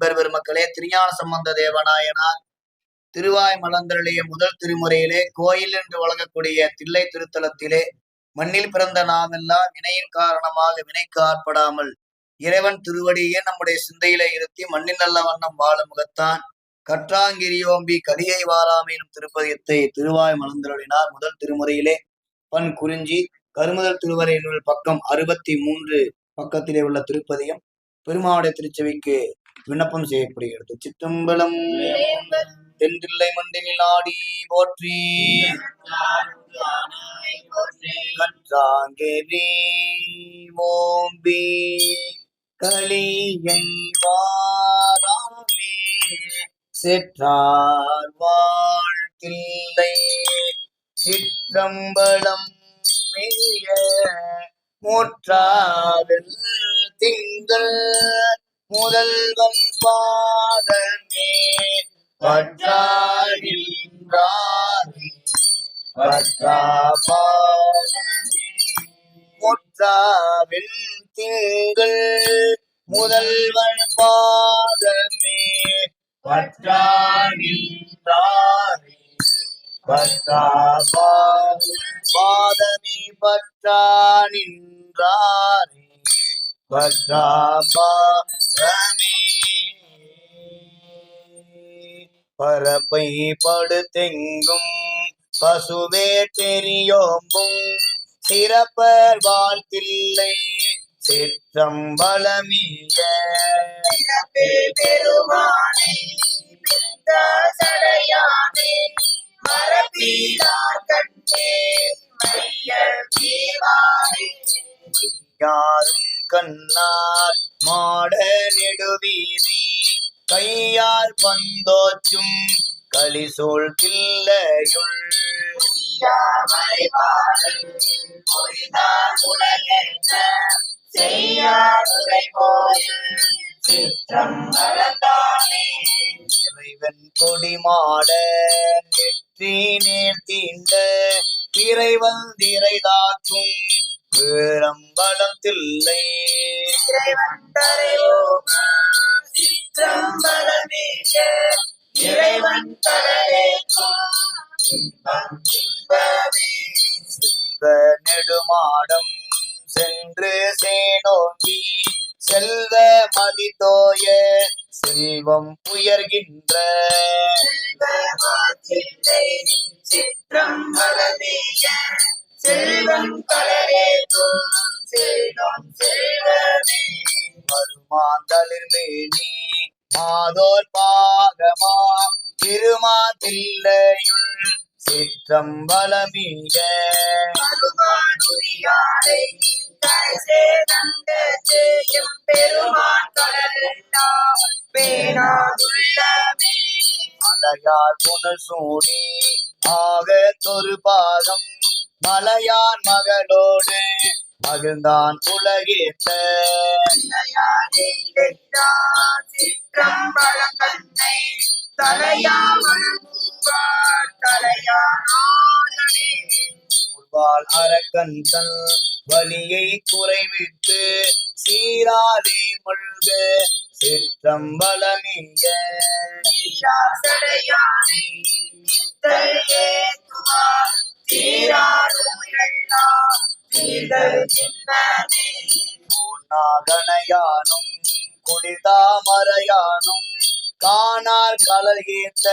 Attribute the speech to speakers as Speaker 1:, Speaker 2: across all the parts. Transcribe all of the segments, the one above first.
Speaker 1: அன்பர் பெருமக்களே, திருஞான சம்பந்த தேவநாயனார் திருவாய் மலர்ந்தருளிய முதல் திருமுறையிலே கோயில் என்று வழங்கக்கூடிய தில்லை திருத்தலத்திலே மண்ணில் பிறந்த நாமெல்லாம் வினையின் காரணமாக வினைக்கு ஆட்படாமல் இறைவன் திருவடியே நம்முடைய சிந்தையிலே இருத்தி மண்ணின் நல்ல வண்ணம் வாழும் முகத்தான் கற்றாங்கிரியோம்பி கலியை வாராமையிலும் திருப்பதியத்தை திருவாய் மலர்ந்தருளினார். முதல் திருமுறையிலே பண் குறிஞ்சி கருமுதல் திருவரை நூல் பக்கம் 63 பக்கத்திலே உள்ள திருப்பதியம் பெருமாவுடைய திருச்செவிக்கு விண்ணப்பம் செய்யப்படுகிறது. சிற்றம்பலம் தென்றில்லை மண்டினில் ஆடி போற்றி கற்றாங்கேரி ஓம்பி கலியை வாராமே செற்றார் வாழ்த்தில்லை சிற்றம்பலம் மெய்ய முற்றாதல் திங்கள் முதல்வன் பாதமே பற்றாகின்றாரே முற்றாவில் திங்கள் முதல்வன் பாதமே பற்றாகின்றாரே பாதமே பற்றா நின்றாரே பற்றாபாரமே பரப்பை படுத்தெங்கும் பசுவே தெரியோம்பும் சிறப்பர் வாழ்த்தில்லை சிற்றம்பலமிக பெருமானே சடையானே மரபீரார் கண்டே யாரும் கண்ணார் மாட நெடுவீதி கையால் பந்தோச்சும் களிசூழ் தில்லையுள் இறைவன் கொடிமாட நெற்றி நேர்த்தீண்ட இறைவன் திரைதாக்கும் பேரம்பலம் தில்லை இறைவன் செல்வ நெடுமாடம் சென்று சேனோங்கி செல்வ மதிதோய செல்வம் உயர்கின்ற செல்வம் வருமாந்தளிர்மேனி மாதோர் பாகமா திருமாதில்லையுள் சிற்றம்பலமிக மலையார் புனல் சூடி ஆக தொரு பாதம் மலையான் மகளோடு மகிழ்ந்தான் உலகேற்ற அரக்கன் தன் வலியை குறைவிட்டு சீராதே மல்க சிற்றம்பலமிக கணையானும் குடிதாமரையானும் காணார் கலல் ஏத்த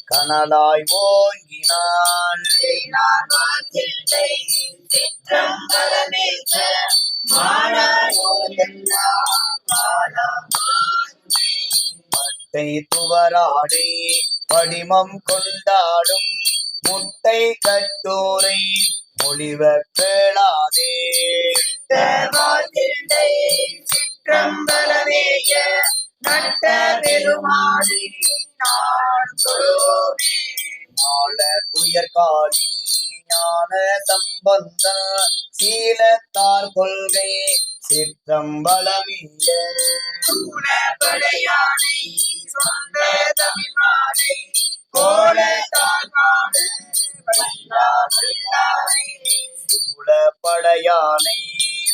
Speaker 1: கனலாய் ஓங்கினான் மட்டை துவராடை படிமம் கொண்டாடும் முட்டை கட்டோரை மொழிவ கேளாதே நட்ட பெருமாடி நாள உயர்காடி ஞான சம்பந்த சீலத்தார் கொள்கை சிற்றம்பலமிய படையானை சொந்த தமிழ்மாலை படையானை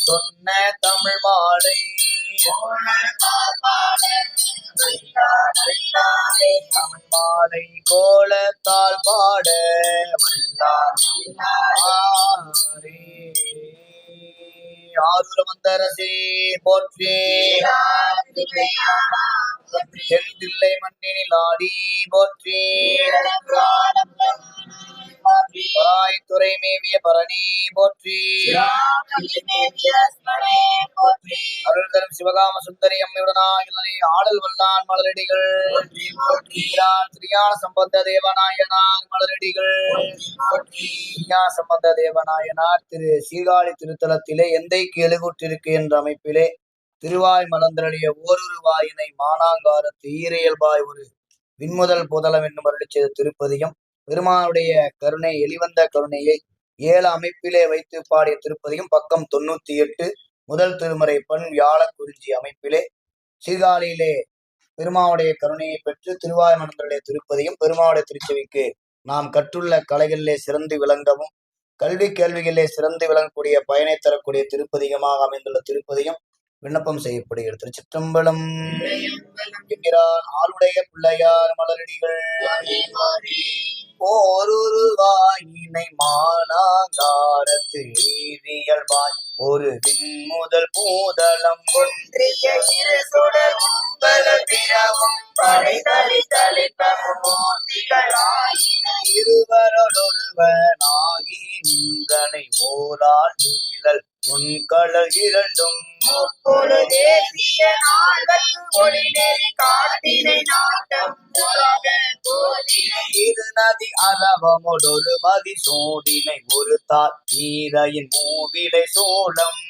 Speaker 1: சொன்ன தமிழ் மாலை மாலை கோலத்தால் பாட வல்லாரே. ஆரூர மந்தரசே போற்றி, தென்தில்லை மண்ணினில் ஆடி போற்றி, பராய்த்துறை மேவிய பரணி போற்றி, அருள் தரும் சிவகாம சுந்தரி அம்மையுடனாய் ஆடல் வல்லான் மலரடிகள், திரியான சம்பந்த தேவநாயனார் மலரடிகள், சம்பந்த தேவநாயனார் திரு சீர்காழி திருத்தலத்திலே எந்தைக்கு எழுகுற்றிருக்கு என்ற அமைப்பிலே திருவாய் மலர்ந்தருடைய ஓரொரு வாயினை மானாங்காரத்து ஈரையல்பாய் ஒரு விண்முதல் புதலம் என்னும் அருளி செய்த திருப்பதியும், பெருமானுடைய கருணை எளிவந்த கருணையை 7 அமைப்பிலே வைத்து பாடிய திருப்பதியும் பக்கம் 98 முதல் திருமறை பண் வியாழ குறிஞ்சி அமைப்பிலே சீர்காழியிலே பெருமாவுடைய கருணையை பெற்று திருவாய் மலர்ந்தருடைய திருப்பதியும், பெருமாவுடைய திருச்செவிக்கு நாம் கற்றுள்ள கலைகளிலே சிறந்து விளங்கவும் கல்வி கேள்விகளிலே சிறந்து விளங்கக்கூடிய பயனை தரக்கூடிய திருப்பதிகமாக அமைந்துள்ள திருப்பதியும் விண்ணப்பம் செய்யப்படுகிறது. திருச்சிற்றம்பலம். என்கிறான் ஆளுடைய பிள்ளையார் மலரடிகள். ஓரொரு வாயினை மானாங்காரத்து ஈரியல்பாய் ஒரு விண்முதல் பூதலம் ஒன்றிய இருவரொருவனாகி நின்றனை ஓரால் நீழல் உன்கடல் இரண்டும் இரு நதி அரவமொடொரு மதி சோடினை ஒரு தார் ஈரையின் மூவிலை சோழம்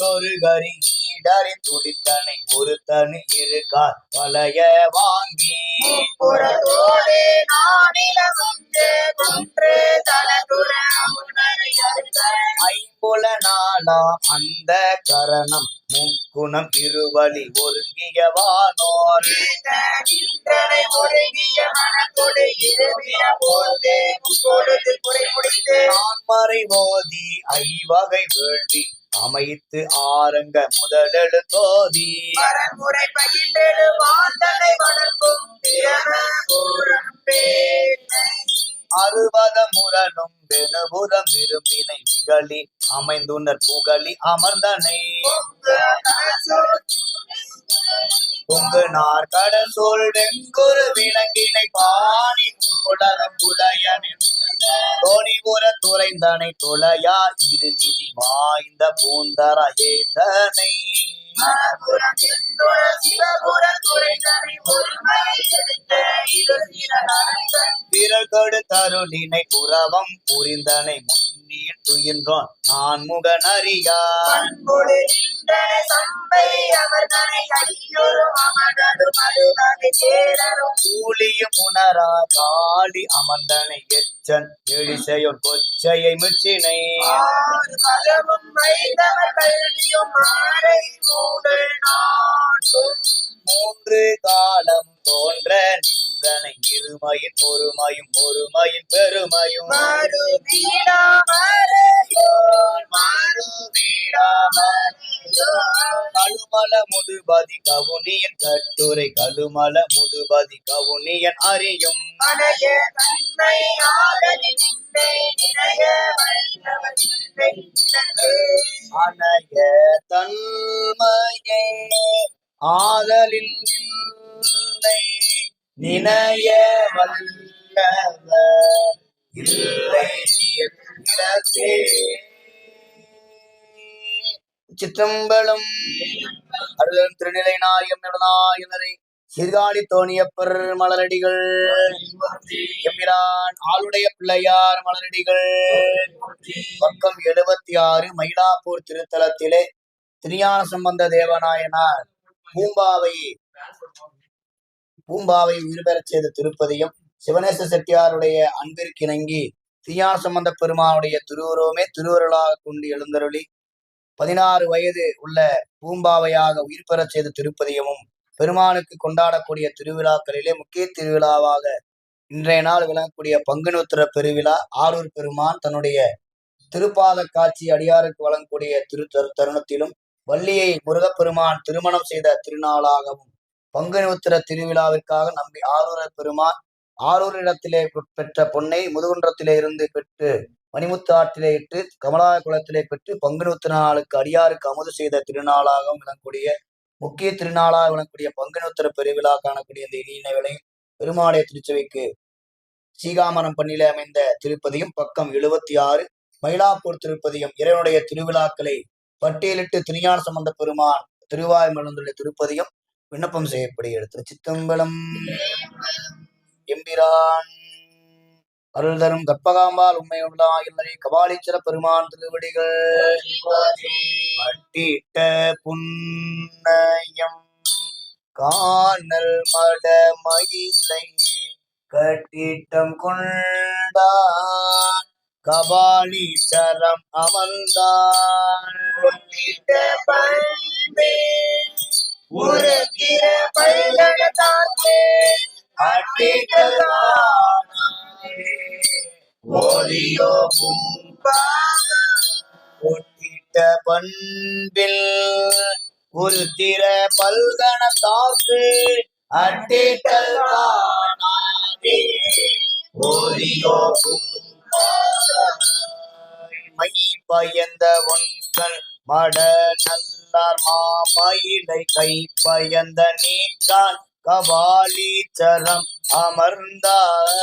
Speaker 1: ஒரு கரி ஈடறி துடித்தனை ஒரு தனி இருக்கார் வளைய வாங்கி ஐம்புல நாளாம் அந்த கரணம் முக்குணம் இருவழி ஒருங்கியவானோர் நான்மறை ஓதி ஐவகை வேள்வி அமைத்து ஆரங்க முதலெழு தோதி அறுபத முரணும் வெணுபுறம் விரும்பினை நிகழி அமைந்துணர் புகழி அமர்ந்தனை பொங்கு நார் கடல் சோல் வெங்குரு விலங்கினை பாணி உலகம் உதயனின் தோணிபுர துறைந்தனை துளையார் இரு நிதி வாய்ந்த பூந்தர ஏந்தனை விரல் கொடு தருளினை புறவம் புரிந்தனை முன்னீர் துயின்றோன் நான் முகனறியா கூலியும் உணரா காளி அமர்ந்தனை எச்சன் எழிசையோர் கொச்சையை மிச்சினை மூன்று காலம் தோன்ற நின்றனை இருமையின் ஒருமையும் ஒருமையின் பெருமையும் கழுமல முதுபதி கவுனியன் கட்டுரை கழுமல முதுபதி கவுனியன் அறியும் அனைய தன்மையே ஆதலில் இல்லை நினைய வல்லவர் இல்லை சிற்றம்பலம். அருள் திருநிலை நாயம் நாயனரை சீர்காழி தோணியப்பர் மலரடிகள், எம்பிரான் ஆளுடைய பிள்ளையார் மலரடிகள். பக்கம் 76 மயிலாப்பூர் திருத்தலத்திலே திருஞான சம்பந்த தேவநாயனார் பூம்பாவை உயிர் பெறச் செய்த திருப்பதியும், சிவநேச செட்டியாருடைய அன்பிற்கிணங்கி திருஞான சம்பந்த பெருமானுடைய திருவுருவமே திருவருளாக கொண்டு எழுந்தருளி 16 வயது உள்ள பூம்பாவையாக உயிர் பெறச் செய்த திருப்பதியமும் பெருமானுக்கு கொண்டாடக்கூடிய திருவிழாக்களிலே முக்கிய திருவிழாவாக இன்றைய நாள் விளங்கக்கூடிய பங்குனி உத்திர பெருவிழா. ஆரூர் பெருமான் தன்னுடைய திருப்பாத காட்சி அடியாருக்கு வழங்கக்கூடிய தருணத்திலும் வள்ளியை முருகப்பெருமான் திருமணம் செய்த திருநாளாகவும் பங்குனி உத்திர திருவிழாவிற்காக நம்பி ஆரூர பெருமான் ஆரூரிடத்திலே பெற்ற பொன்னை முதுகுன்றத்திலே இருந்து பெற்று மணிமுத்து ஆற்றிலே இட்டு கமலாய குளத்திலே பெற்று பங்குனி உத்திர நாளுக்கு அடியாருக்கு அமுது செய்த திருநாளாகவும் விளங்கக்கூடிய முக்கிய திருநாளாக விளங்கக்கூடிய பங்குனி உத்திர பெருவிழா காணக்கூடிய இந்த இனிய வேளை பெருமாளைய திருச்சபைக்கு சீகாமரம் பண்ணிலே அமைந்த திருப்பதியும் பக்கம் 76 மயிலாப்பூர் திருப்பதியும் இறைவனுடைய திருவிழாக்களை பட்டியலிட்டு திருஞான சம்பந்த பெருமான் திருவாய் மலர்ந்துள்ள திருப்பதியும் விண்ணப்பம் செய்யப்படுகிறது. திருச்சிற்றம்பலம். எம்பிரான் அருள் தரும் கற்பகாம்பால் உண்மையுள்ள இல்லை கபாலீச்சர பெருமான் திருவடிகள் பட்டிட்ட புன்னயம் காணல் மடமயிலை கட்டிட்டம் கொண்டான் கபாலீச்சரம் அமர்ந்தான் ஓதியோ பொட்டிட்ட பண்பில் ஒரு திற பல்கணத்தாக்கு அட்டிட்டல் ஓதியோ மை பயந்த ஒன்கள் மட நல்லார் மாமயிலை கை பயந்த நீக்கான் கபாலீச்சரம் அமர்ந்தார்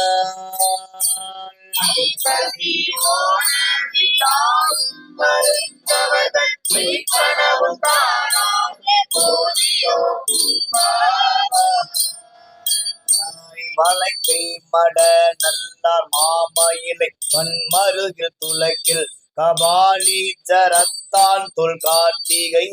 Speaker 1: வளைக்கை மட நல்லார் மாமயிலை பன்மருகில் துலக்கில் கபாலீச்சரத்தால் தொல் கார்த்திகை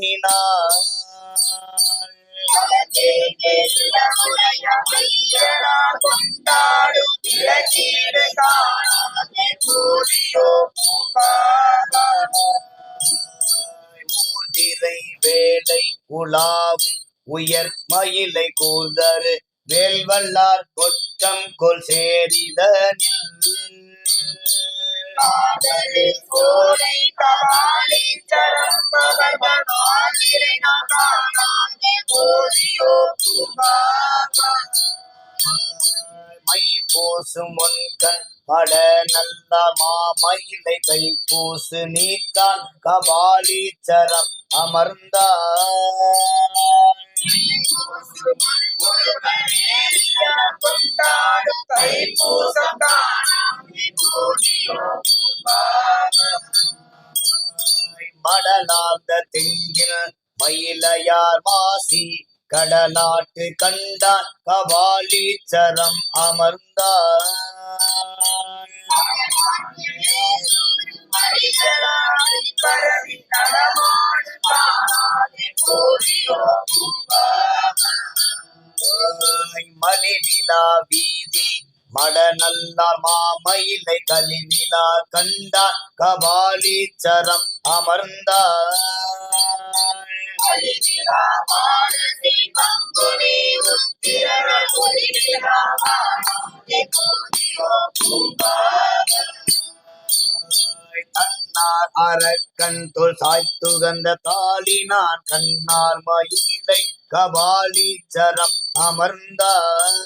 Speaker 1: ஊதிரை வேலை உலாவும் உயர் மயிலை கூர்தரு வேல்வல்லார் கொற்றம் கொல் சேரிதனில் மை பூசும் முன்கண் மட நல்ல மாமயிலை கை பூசு நீத்தான் கபாலீச்சரம் அமர்ந்தார் மடலார்ந்த திங்கில் மயிலையார் மாசி கடலாட்டு கண்டான் கபாலீச்சரம் அமர்ந்தார் மலிவிழா வீதி மடநல்லார் மாமயிலை கலிவிழா கண்டான் கபாலீச்சரம் அமர்ந்தார் தன்னார் அரக்கன் தொல் சாய்த்துகந்த தாளினான் கண்ணார் மயிலை கபாலீச்சரம் அமர்ந்தார்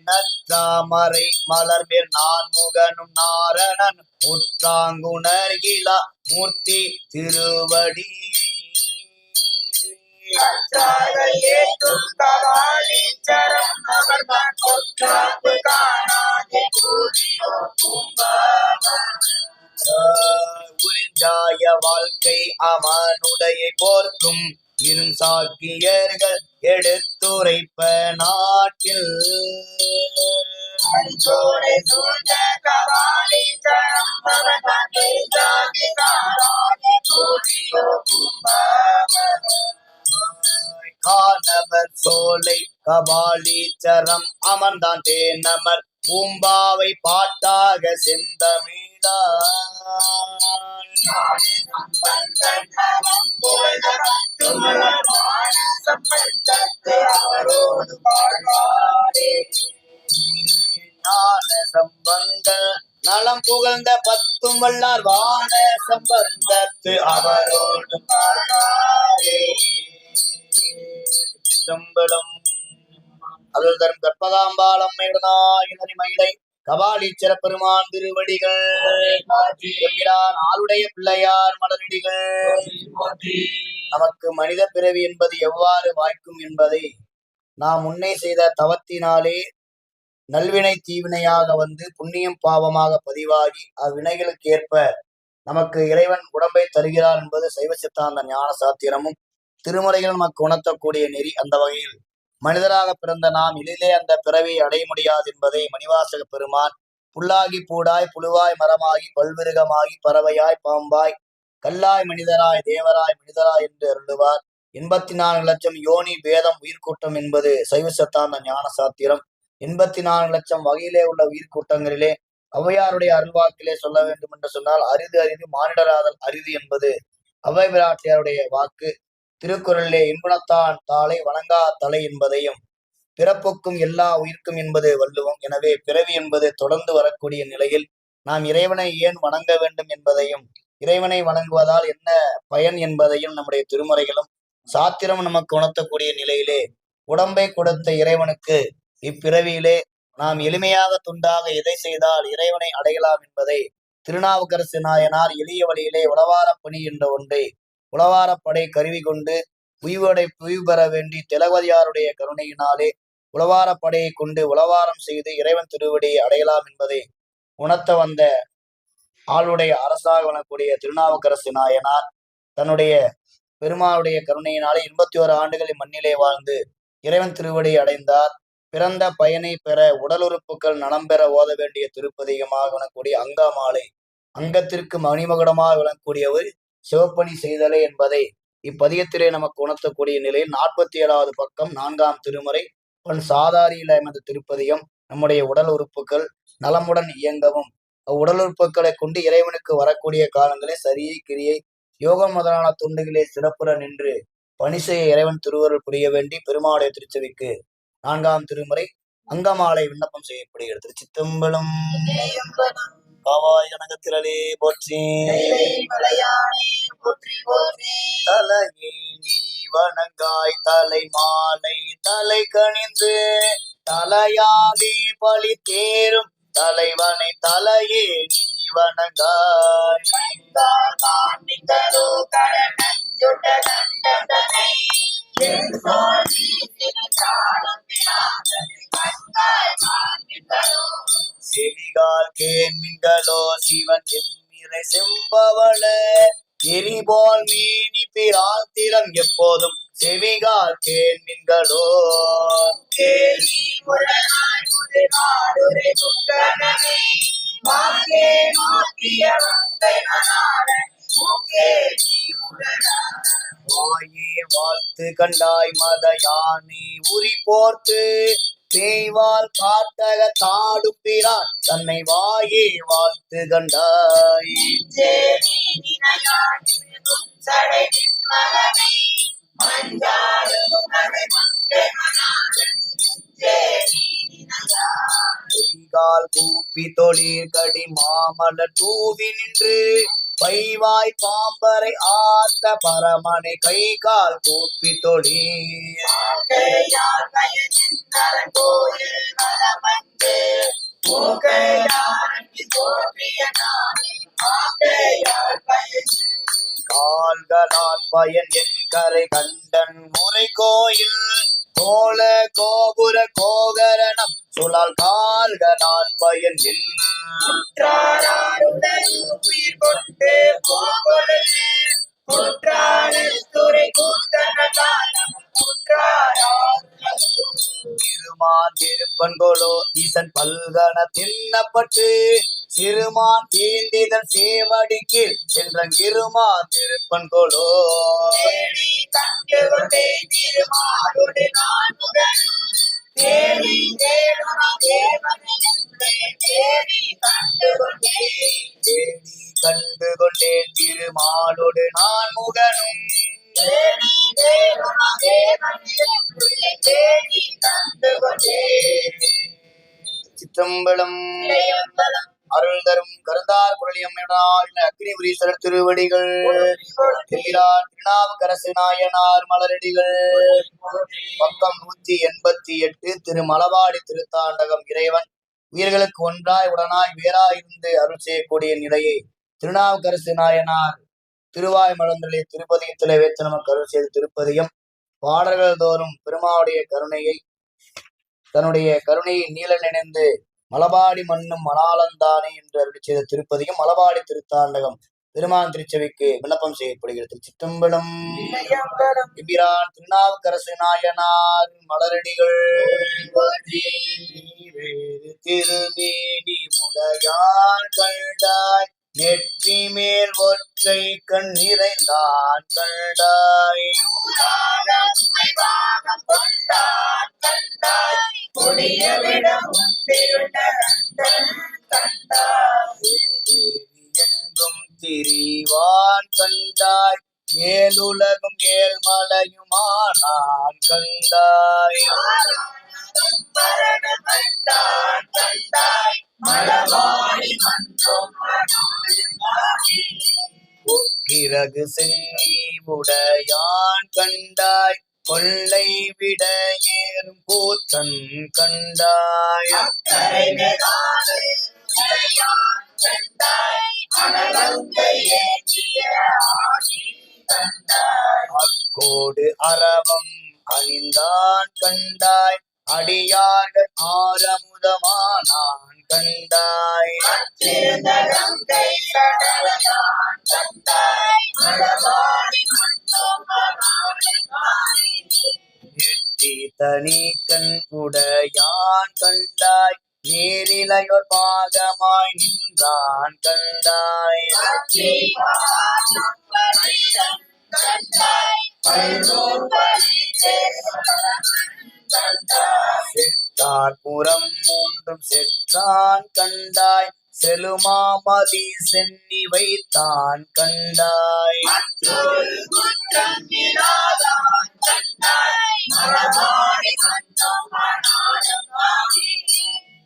Speaker 1: நற்றாமரை மலர்மேல் நான் முகனும் நாரணன் உற்றாங்குணர்கிலா மூர்த்தி திருவடி உரிஞ்சாய வாழ்க்கை அவனுடைய போர்க்கும் இருசாக்கியர்கள் எடுத்துரைப்ப நாட்டில் காணவர் சோலை கபாலீச்சரம் அமர்ந்தான் தேனமர் பூம்பாவை பாட்டாக செந்தமிழ் சம்பந்த நலம் புகழ்ந்த பத்தும் வல்லார் வாழ சம்பந்தத்து அவரோடு சம்பளம் அருள் தரும் கற்பகாம்பாள் அம்மையுடனாயினரி மயிலை கபாலீச்சர பெருமான் திருவடிகள் ஆளுடைய பிள்ளையார் மலரடிகள். நமக்கு மனித பிறவி என்பது எவ்வாறு வாய்க்கும் என்பதை நாம் முன்னே செய்த தவத்தினாலே நல்வினை தீவினையாக வந்து புண்ணியம் பாவமாக பதிவாகி அவ்வினைகளுக்கு ஏற்ப நமக்கு இறைவன் உடம்பை தருகிறார் என்பது சைவ சித்தாந்த ஞான சாத்திரமும் திருமுறைகள் நமக்கு உணர்த்தக்கூடிய நெறி. அந்த வகையில் மனிதராக பிறந்த நாம் எளிலே அந்த பிறவியை அடைய முடியாது என்பதை மணிவாசக பெருமான் புல்லாகி பூடாய் புழுவாய் மரமாகி பல்விருகமாகி பறவையாய் பாம்பாய் கல்லாய் மனிதராய் தேவராய் மனிதராய் என்று அருளுவார். 84 லட்சம் யோனி வேதம் உயிர்கூட்டம் என்பது சைவ சித்தாந்த ஞான சாத்திரம். 84 லட்சம் வகையிலே உள்ள உயிர்கூட்டங்களிலே ஔவையாருடைய அருள்வாக்கிலே சொல்ல வேண்டும் என்று சொன்னால் அரிது அரிது மானிடராதல் அரிது என்பது ஔவை பிராட்டியாருடைய வாக்கு. திருக்குறளிலே இன்புணத்தான் தாளை வணங்கா தலை என்பதையும் பிறப்புக்கும் எல்லா உயிர்க்கும் என்பது வள்ளுவம். எனவே பிறவி என்பது தொடர்ந்து வரக்கூடிய நிலையில் நாம் இறைவனை ஏன் வணங்க வேண்டும் என்பதையும் இறைவனை வணங்குவதால் என்ன பயன் என்பதையும் நம்முடைய திருமுறைகளும் சாத்திரம் நமக்கு உணர்த்தக்கூடிய நிலையிலே உடம்பை கொடுத்த இறைவனுக்கு இப்பிறவியிலே நாம் எளிமையாக துண்டாக எதை செய்தால் இறைவனை அடையலாம் என்பதை திருநாவுக்கரசு நாயனார் எளிய வழியிலே உளவாரப்பணி என்ற ஒன்றை உளவாரப்படை கருவி கொண்டு உய்வு பெற வேண்டி திலகவதியாருடைய கருணையினாலே உளவாரப்படையை கொண்டு உளவாரம் செய்து இறைவன் திருவடியை அடையலாம் என்பதை உணர்த்த வந்த ஆளுடைய அரசாக வரக்கூடிய திருநாவுக்கரசு நாயனார் தன்னுடைய பெருமாளுடைய கருணையினாலே 81 ஆண்டுகளின் மண்ணிலே வாழ்ந்து இறைவன் திருவடியை அடைந்தார். பிறந்த பயனை பெற உடல் உறுப்புகள் நலம் பெற ஓத வேண்டிய திருப்பதிகமாக விளங்கக்கூடிய அங்கமாலை அங்கத்திற்கு மணிமகுடமாக விளங்கக்கூடியவர் சிவப்பணி செய்தலே என்பதை இப்பதிகத்திலே நமக்கு உணர்த்தக்கூடிய நிலையில் 47வது பக்கம் 4ஆம் திருமுறை பண் சாதாரியில எமது திருப்பதிகம் நம்முடைய உடல் உறுப்புகள் நலமுடன் இயங்கவும் உடல் உறுப்புகளை கொண்டு இறைவனுக்கு வரக்கூடிய காலங்களே சரியை கிரியை யோகம் முதலான துண்டுகளே சிறப்புற நின்று பணி செய்ய இறைவன் திருவருள் புரிய வேண்டி பெருமாளுடைய திருச்செவிக்கு 4ஆம் திருமுறை அங்கமாலை விண்ணப்பம் செய்யப்படுகிறது. திருச்சித்தம்பலம். காவாய் கனகத்திரளே போற்றி. தலையே நீ வணங்காய் தலை மாலை தலை கணிந்து தலையாகி பழி தேரும் தலைவனை தலையே நீ வணங்காய். செவிகால் கேள்விகளோ சிவன் எம்மிரை செம்பவள எரிபோல் மீனி பிராத்திரம் எப்போதும் செவிகால் கேள்விகளோ வாழ்த்து கண்டாய் மத யானை உரி போர்த்து தேய்வால் காட்டக தாடுப்பிரான் தன்னை வாயே வாழ்த்து கண்டாய். கைகால் கூப்பி தொழில் கடி மாமல தூவி நின்று பைவாய் பாம்பரை ஆத்த பரமனை கைகால் கூப்பி தொழில் கால்களால் பயன் என் கரை கண்டன் முறை கோயில் கோல கோபுர கோகரணம் சுழல் கால்களால் பயன் திருமான் திருப்பன்கோலோ ஈசன் பல்கன தின்னப்பட்டு சிறுமான் தீந்திதன் சேவடிக்கு சென்றங்கிருமான் திருப்பன்கோலோ சிற்றம்பலம் அருள் தரும் கருந்தார் குரலியம்மையார் அக்னி உரீஸ்வரர் திருவடிகள் திருநாவுக்கரசு நாயனார் மலரடிகள். பக்கம் 188. திரு மலபாடி திருத்தாண்டகம். இறைவன் உயிர்களுக்கு ஒன்றாய் உடனாய் வேறாயிருந்து அருள் செய்யக்கூடிய நிலையை திருநாவுக்கரசு நாயனார் திருவாய் மலர்ந்தலை திருப்பதியத்திலே வைத்து நமக்கு அருள் செய்த திருப்பதியம். பாடல்கள் தோறும் பெருமாவுடைய கருணையை தன்னுடைய கருணையை நீல நினைந்து மலபாடி மண்ணும் மணாலந்தானே என்று அருள் செய்த திருப்பதியும் மலபாடி திருத்தாண்டகம் பெருமான் திருச்சபைக்கு விண்ணப்பம் செய்யப்படுகிறது. சிற்றம்பலம் எம்பிரான் திருநாவுக்கரசு நாயனார் மலரடிகள். திருமேனி முடையான் கண்டாய் நெற்றி மேல் ஒற்றை கண் நிறைந்தான் கண்டாய் எங்கும் திரிவான் கண்டாய் ஏழுலகும் ஏழ்மலையுமானான் கண்டாய் ஒக்கிரகு சென்னி உடையான் கண்டாய் கொள்ளை விட ஏறும் கூத்தன் கண்டாய் அக்கோடு அரவம் அணிந்தான் கண்டாய் அடியார்கள் ஆரமுதமானான் கண்டாய் எட்டி தனி கண் உடையான் கண்டாய் நேரிலையோர் பாகமாய் நின்றான் கண்டாய் செற்றார் புறம் மூன்றும் செற்றான் கண்டாய் செலுமாமதி சென்னி வைத்தான் கண்டாய்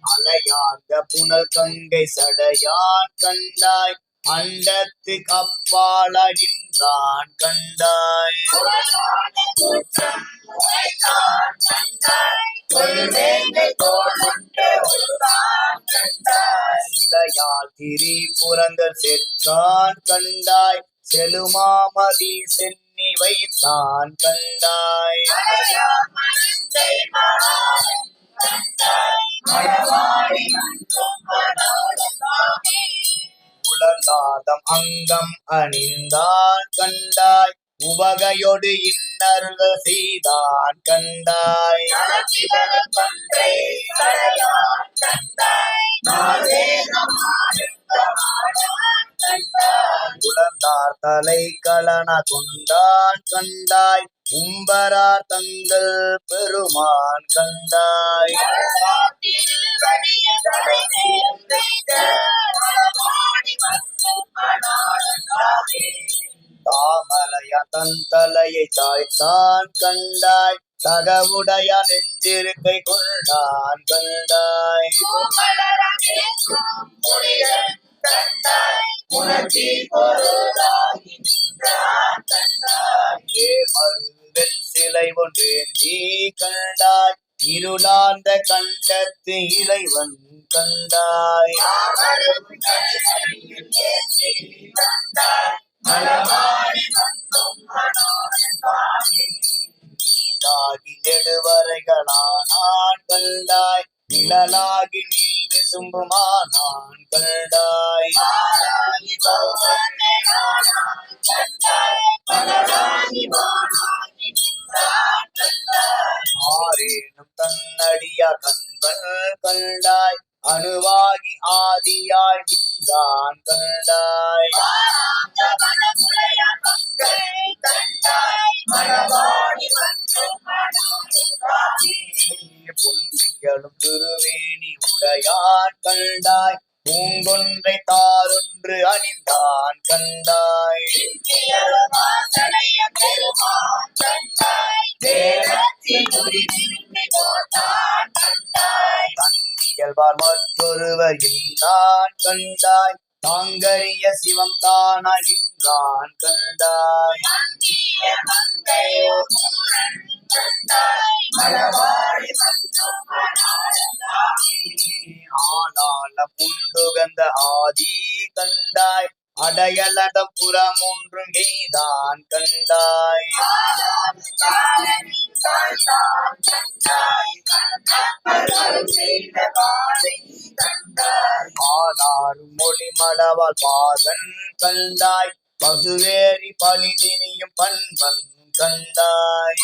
Speaker 1: அலையாந்த புனல் கங்கை சடையான் கண்டாய் அண்டத்து கப்பாளகின்றான் கண்டாய் இலையால் திரிபுரங்கள் செற்றான் கண்டாய் செலுமாமதி சென்னி வைத்தான் கண்டாய் உலகாதம் அங்கம் அணிந்தான் கண்டாய் உவகையொடு இன்னருள் செய்தான் கண்டாய் உலந்தார் தலை கலன கொண்டான் கண்டாய் உம்பரார் தங்கள் பெருமான் கண்டாய் தாமரைய தன் தலையை சாய்த்தான் கண்டாய் தகவுடைய நெஞ்சிருக்கை கொண்டான் கண்டாய் மருவெல் சிலை ஒன்றேந்தி கண்டாய் இருளார்ந்த கண்டத்து இறைவன் கண்டாய் நீராகி நெடுவரைகளானான் கண்டாய் நிழலாகி நீல் விசும்புமானான் கண்டாய் ஆரேனும் தன்னடியா கண்கள் கண்டாய் அணுவாகி ஆதியாய் நின்றான் கண்டாய் பொன்னிகளும் திருவேணி உடையான் கண்டாய் பூங்கொன்றை தாரொன்று அணிந்தான் கண்டாய் இயல்பார் மற்றொருவர் இல்லான் கண்டாய் தாங்கரிய சிவம் தானாகின்றான் கண்டாய் ஆனால புண்டுகந்த ஆதி கண்டாய் அடையலட புறமொன்றும் எய்தான் கண்டாய் ஆனாரும் மொழி மடவால் பாகன் கண்டாய் பசுவேரி பழிதினியும் பண்பன் கண்டாய்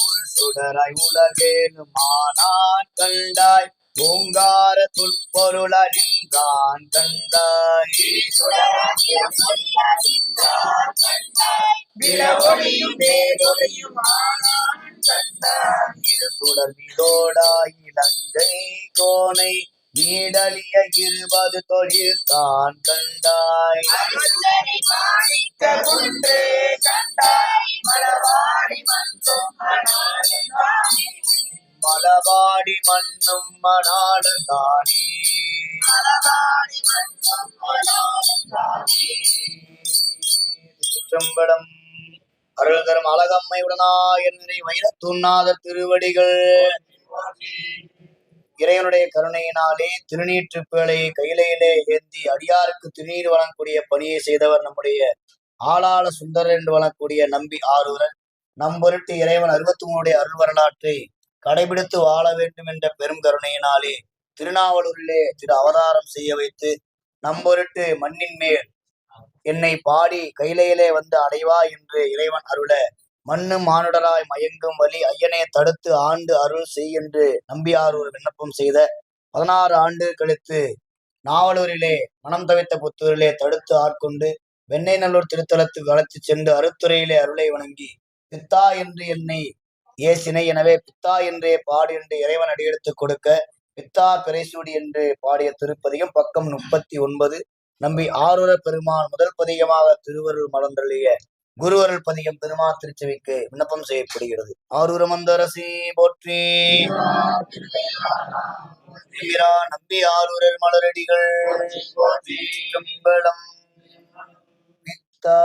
Speaker 1: ஒரு சுடராய் உலகேனும் ஆனான் கண்டாய் ஓங்கார துற்பொருள் அறிந்தான் கண்டாய் இரு சுடர் விதோடாய் இலங்கை கோனை நீடலிய 20 தொழில்தான் கண்டாய் மலபாடி மண்ணும் மணாளன் தானே சிற்றம்பலம். அருள் தரும் அழகம்மை உடனாய நிறை வைரத்துண்ணாதர் திருவடிகள். இறைவனுடைய கருணையினாலே திருநீற்றுப்பேளை கையிலையிலே ஏந்தி அடியாருக்கு திருநீர் வழங்கக்கூடிய பணியை செய்தவர் நம்முடைய ஆளாள சுந்தரர் என்று வழங்கக்கூடிய நம்பி ஆரூரர். நம்பொருட்டு இறைவன் 63 அருள் வரலாற்றை கடைபிடித்து வாழ வேண்டும் என்ற பெரும் கருணையினாலே திருநாவலூரிலே திரு அவதாரம் செய்ய வைத்து நம்பொருட்டு மண்ணின் மேல் என்னை பாடி கையிலையிலே வந்து அடைவா என்று இறைவன் அருள மண்ணும் மானுடராய் மயங்கும் வழி ஐயனை தடுத்து ஆண்டு அருள் செய் என்று நம்பியாரூர் விண்ணப்பம் செய்த 16 ஆண்டு கழித்து நாவலூரிலே மனம் தவித்த புத்தூரிலே தடுத்து ஆட்கொண்டு வெண்ணெய்நல்லூர் திருத்தலத்துக்கு அழைத்து சென்று அருத்துறையிலே அருளை வணங்கி பித்தா என்று என்னை ஏசினை, எனவே பித்தா என்றே பாடு என்று இறைவன் அடியெடுத்து கொடுக்க பித்தா பிறைசூடி என்று பாடிய திருப்பதியும் பக்கம் 39. நம்பி ஆரூர பெருமான் முதல் பதிகமாக திருவருள் மலர்ந்தளிய குருவருள் பதிகம் பெருமாள் திருச்செவிக்கு விண்ணப்பம் செய்யப்படுகிறது. ஆரூர மந்தரசி போற்றி. நம்பி ஆரூரர் மலரடிகள் கம்பளம். பித்தா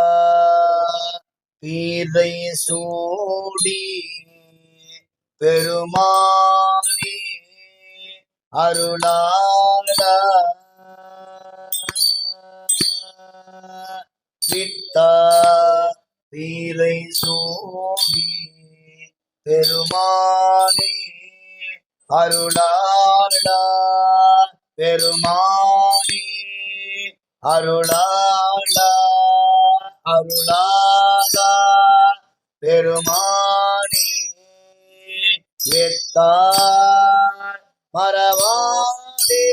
Speaker 1: பீரை சூடி பெருமானே அருளாளா பித்தா பீரை சூடி பெருமானே அருளாளா பெருமானே அருளாளா அருளாளா பெருமானே எத்தார் மறவாதே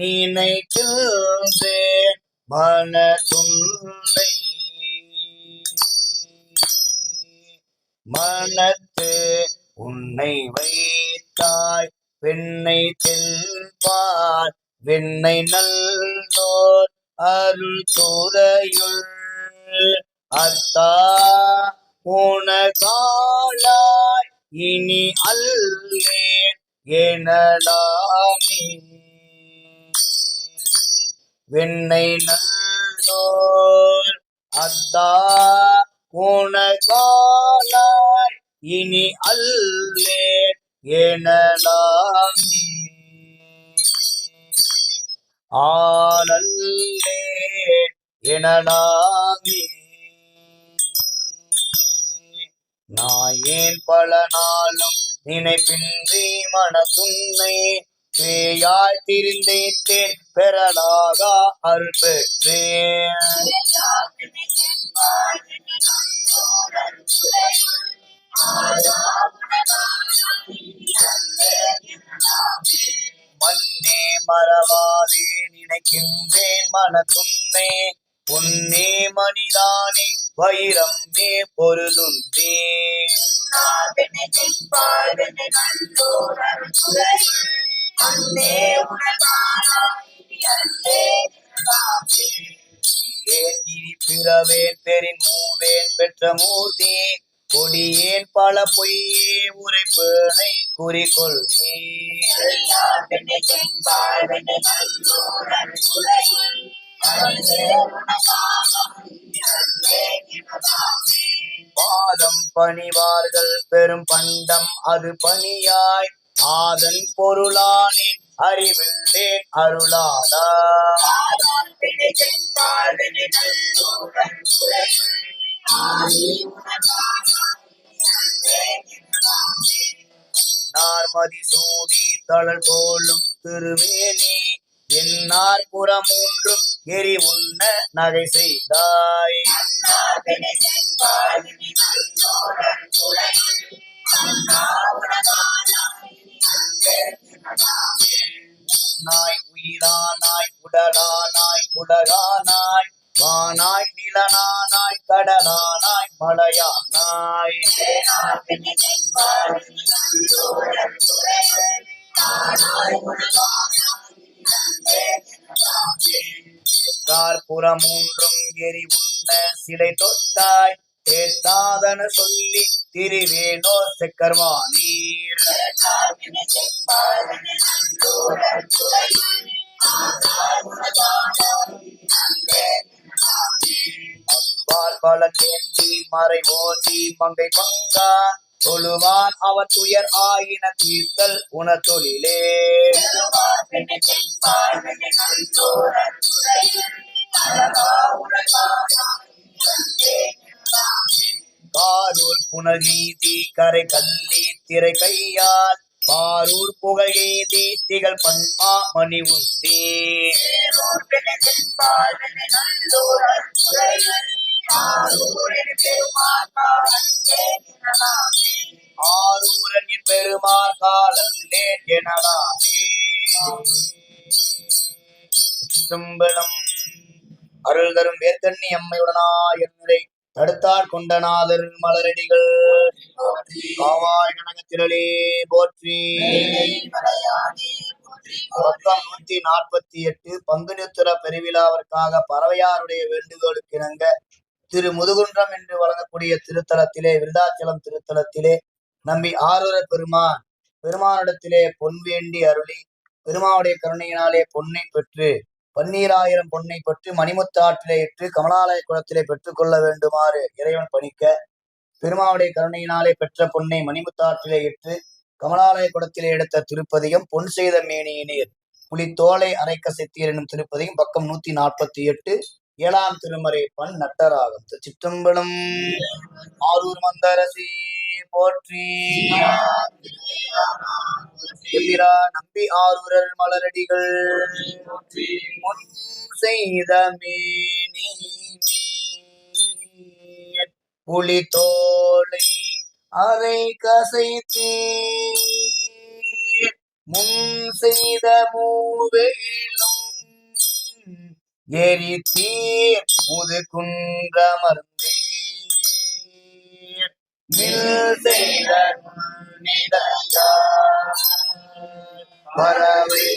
Speaker 1: நினைக்கின்றேன் மனதுன்னை மனத்து உன்னை வைத்தாய் வெண்ணை தென்பார் வெண்ணை நல்லோர் அருள் தோதையுள் அத்தா உனகாளாய் இனி அல்லேன் எனலாமே வெண்ணை நல்லோர் அத்தா உனகாளாய் இனி அல்லேன் எனலாமே ஆளல்லே எனலாமே நான் ஏன் பல நாளும் நினைப்பின்றி மனதுன்னை பேயாய் திரிந்தேன் பெறலாக அருள் பெற்றேன் மண்ணே மறவாதே நினைக்கின்றேன் மனதுன்னை பொன்னே மணிதானே வைரம்மே பொருளுந்தே புகவேன் பெரின் மூவேன் பெற்ற மூர்த்தி கொடியேன் பல பொய்யே உரைப்பேனை குறிக்கொள் பாதம் பணிவார்கள் பெரும் பண்டம் அது பணியாய் ஆதன் பொருளானேன் அறிவில்லேன் அருளாதா நார்மதி சூடி தளல் போலும் திருமேனி என்னார் புறமூன்றும் எரி உண்ண நகை செய்தாய் நாய் உயிரானாய் உடலானாய் உலகானாய் வானாய் நிலனானாய் கடலானாய் மலையானாய் புறமூன்றும் எரி உண்ண சிலை தொட்டாய் தேத்தாதன சொல்லி திரிவேனோ செக்கர்வானீர் பலந்தேந்தி மறை ஓதி மங்கை பங்கா தொழுவான் அவன் துயர் ஆயின தீர்த்தல் உன தொழிலே காரூர் புனகீதி கரை கல்லி திரை கையால் பாரூர் புகழீதி திகழ் பண்பா மணி உந்தி ஆரூரன் பெருமாள் காலந்தே எனலாமே சிம்பளம் அருள் தரும் வேர்க்கண்ணி அம்மையுடனாய் தடுத்தார் கொண்டநாதர் மலரடிகள் காவாய் கனகத்திரளே போற்றி. பக்கம் 148 பங்குனித்திர பெருவிழாவிற்காக பறவையாருடைய வேண்டுகோளுக்கு இணங்க திரு முதுகுன்றம் என்று வழங்கக்கூடிய திருத்தலத்திலே விருதாச்சலம் திருத்தலத்திலே நம்பி ஆரூர பெருமானிடத்திலே பொன் வேண்டி அருளி பெருமாவுடைய கருணையினாலே பொன்னை பெற்று 12000 பொன்னை பெற்று மணிமுத்தாற்றிலே இட்டு கமலாலய குளத்திலே பெற்றுக் கொள்ள வேண்டுமாறு இறைவன் பணிக்க பெருமாவுடைய கருணையினாலே பெற்ற பொன்னை மணிமுத்தாற்றிலே இட்டு கமலாலய குளத்திலே எடுத்த திருப்பதியும் பொன் செய்த மேனியினீர் புலித்தோலை அரைக்க செத்தீர் எனும் திருப்பதியும் பக்கம் 148 7ஆம் திருமறை பண் நட்டராகும். சிற்றம்பலம். ஆரூர் மந்தரசி போற்றி. நம்பி ஆரூரர் மலரடிகள் முன் செய்த மேனி புலித்தோலை அரை கசைத்தீர் முன் செய்த மூவேலும் எரித்தீர் முது குன்றமர்ந்தீர் மில் செய்த பறவை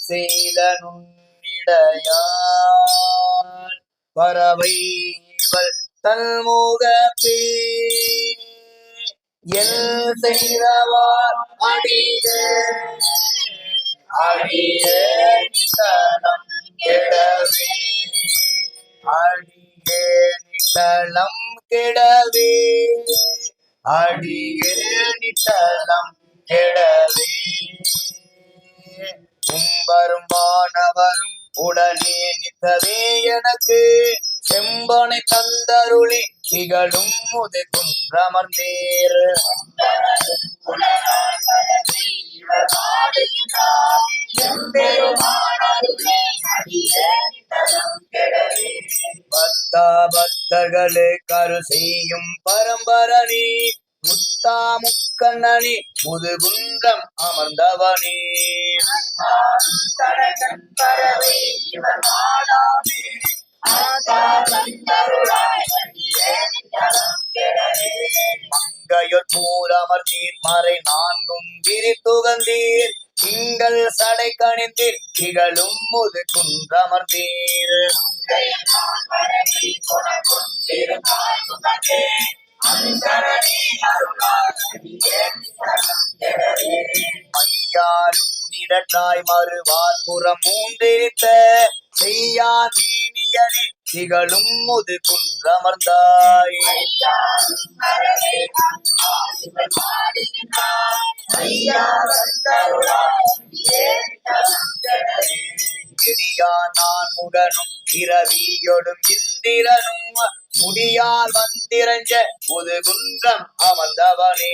Speaker 1: செய்த நுண்ணிடையால் பறவைகள் தன்முகப்பே எல் செய்தவார் அடியேனித்தலம் கெடவே அடியேனித்தலம் கெடவே அடியேனித்தலம் கெடவே கும்பரும் வானவரும் உடனே நித்தவே எனக்கு செம்பனை தந்தருளி திகழும் முது குன்றமர்ந்தீர் பக்தர்களே கரு செய்யும் பரம்பரணி முத்தா முக்கண்ணனி முதுகுன்றம் அமர்ந்தவனே பறவை பணிந்தீர் திகழும் முது குன்றமர்ந்தீர் மையாரும் நிடட்டாய் மறுவார் புறம் மூன்றேத்த செய்யா தீனியனே திகழும் முது குன்றமர்ந்தாய் நான் முகனும் இரவியொடும் இந்திரனும் முடியால் வந்திரஞ்ச புது குன்றம் அமர்ந்தவனே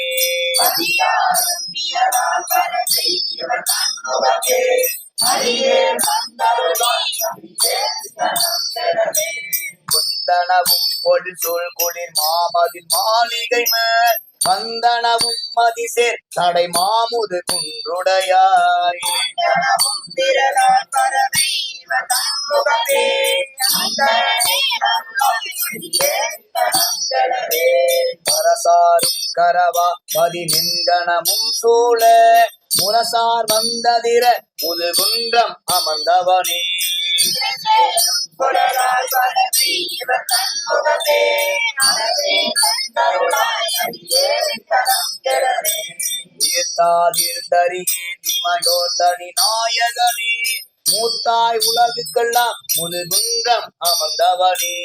Speaker 1: குந்தனவும் பொல் சொல் குளிர் மாமதில் மாளிகை மேல் வந்தனவும் மதிசேர் தடை மாமுது குன்றுடையாய் பரசாரும் கரவா பதினெண்கணமும் சூழ முரசார் வந்ததிர முதுகுன்றம் அமர்ந்தவனே தனி நாயகனே மூத்தாய் உலகுக்கெல்லாம் முதுகுன்றம் அமர்ந்தவனே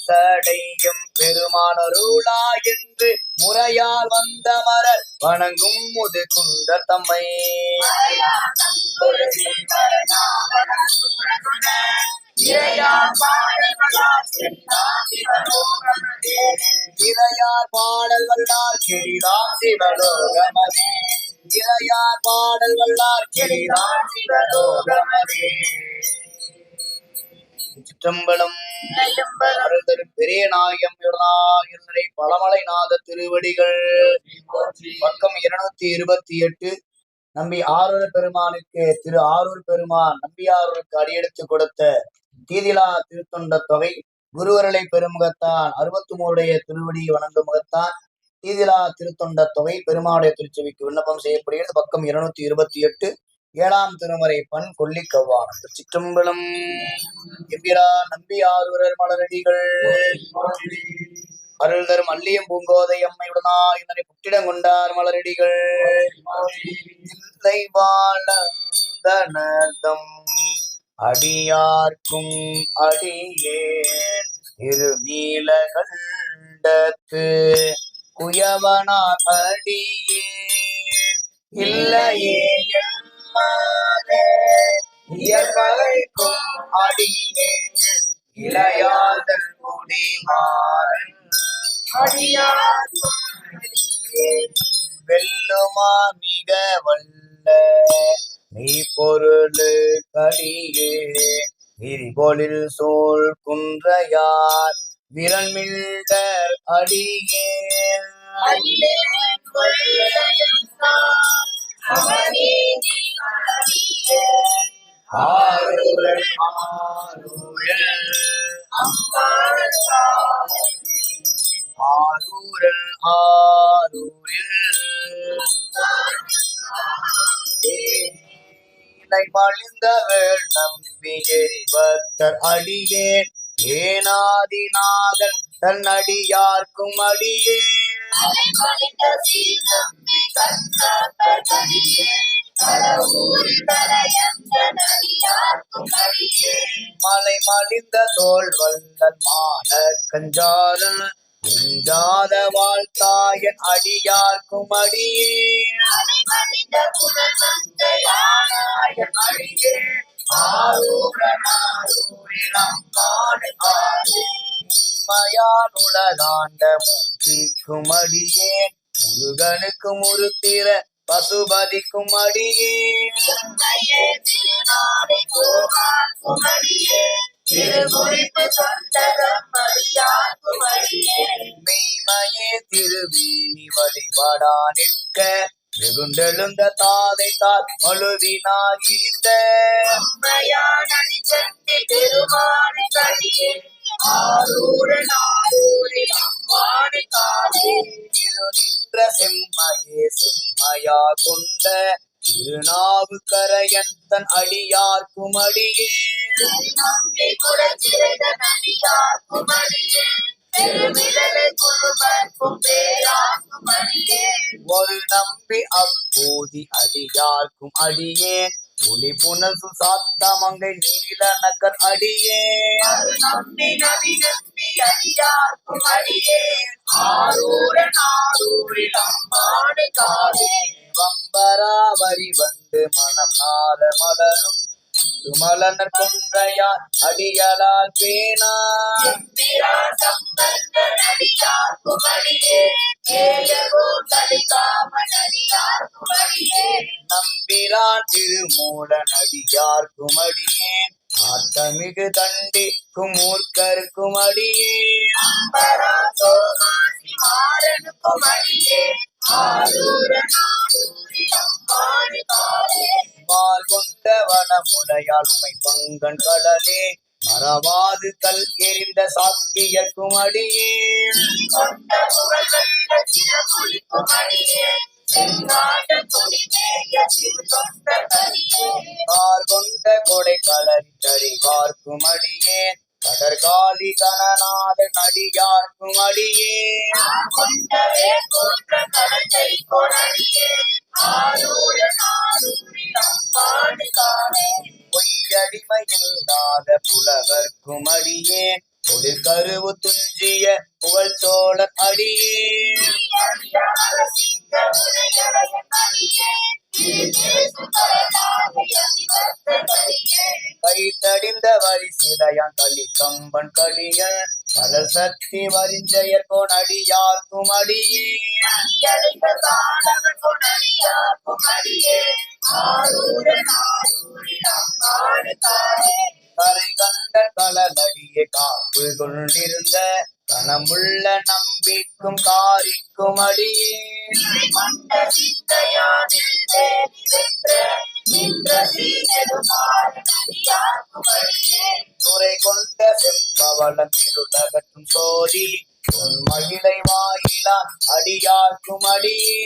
Speaker 1: சடையும் பெருமானருளா என்று முறையால் வந்த மரர் வணங்கும் முது குன்ற தம்மை இறையார் பாடல் வல்லார் கெடிதாம் சிவலோகமதே இறையார் பாடல் வல்லார் கெடிதாம் சிவலோகமதே. சிற்றம்பலம் பெரிய நாயகம் பழமலைநாத திருவடிகள். பக்கம் 228. நம்பி ஆரூர் பெருமானுக்கு திரு ஆரூர் பெருமான் நம்பியாரூருக்கு அடியெடுத்து கொடுத்த தீதிலா திருத்தொண்ட தொகை குருவரலை பெருமுகத்தான் 63 திருவடி வணங்கும் முகத்தான் தீதிலா திருத்தொண்ட தொகை பெருமானுடைய திருச்செவிக்கு விண்ணப்பம் செய்யப்படுகிறது. பக்கம் 228. 7ஆம் திருமுறை பண் கொல்லி கவ்வானம். சிற்றம்பலம். எம்பிரா நம்பி ஆரூரர் மலரடிகள் அருள் தரும் அல்லியம் பூங்கோதை அம்மையுடனா இதனை புற்றிடம் கொண்டார் மலரடிகள். இல்லை வாழந்தனதம் அடியார்க்கும் அடியேன் திருநீலகண்டத்து குயவனார் அடியேன் இல்லையே இயற்கைக்கும் அடியேன் இளையாதல் குடிமாறன் வெல்லுமா மிக வல்ல நீ பொருளு கடியே விரிபொழில் சோல் குன்றையார் விரல்மிழ்டர் அடியேன் ஆரூரல் மலிந்தவள் நம்பியேறி பக்தர் அடியேன் ஏனாதிநாதன் தன் அடியார்க்கும் அடியேன் மலை மலிந்த தோல் வல்லன் மான கஞ்சாலன் இஞ்சாத வாழ்த்தாயன் அடியார்க்கும் அடியேன் உலகாண்ட மூர்த்திக்கும் அடியேன் முருகனுக்கு முருத்திர பசுபதிக்கும் அடியேன் மெய்மையே திருவீனி வழிபடா நிற்க வெகுண்டெழுந்த தாதை தார் மழுவினாகிருந்த ஆரூரன் ஆரூரில் அம்மானை காலே இரு நின்ற செம்மையே செம்மையா கொண்ட திருநாவுக்கரையன் தன் அடியார்க்கும் அடியே நம்பி குலச்சிறைதன் அடியார்க்கும் அடியே பெருமிழலை குருவர்க்கும் பேரார்க்கும் அடியே ஒரு நம்பி அப்போதி அடியார்க்கும் அடியே புலி புனல் சாத்தமங்கை நீல நக்கர் அடியே நம்பி நபி நம்பி அடியார்க்கும் அடியே ஆரூரன் ஆரூரில் அம்மானை காலே வம்பராவரி வந்து மனம் நார மலரும் துமலனர் கொன்றையார் அடியலால் பேனா அடியார்க்கும் அடியே நம்பிரான் திருமூலன் அடியார்க்கும் அடியே ஆட்டமிகு தண்டிக்கும் மூர்க்கருக்கும் அடியே மாறனுக்கும் அடியே மால் கொண்ட வனமுலையால் உமை பங்கன் கடலே மறவாது கல் எறிந்த சாத்தியக்கும் அடியே கார் கொண்ட கொடை கலரித்தறிவார்க்கும் அடியே கடற்காலி கணநாதன் அடியார்க்கும் அடியே பொய்யடிமையில்லாத புலவர்க்கும் அடியே தொழில் கருவு துஞ்சிய புகழ் சோழன் அடியே கைத்தடிந்த வரி சிலையான் களி கம்பன் களியல் கடல் சக்தி வரிஞ்செயற் கோன் அடியார்க்கும் அடியே கரை கண்ட கலலடியே காப்பு கொண்டிருந்த கனமுள்ள நம்பிக்கும் காரிக்கும் அடியே துறை கொண்ட செம்பவளம் திருளகற்றும் சோதி மகிழை வாயிலான் அடியார்க்கும் அடியே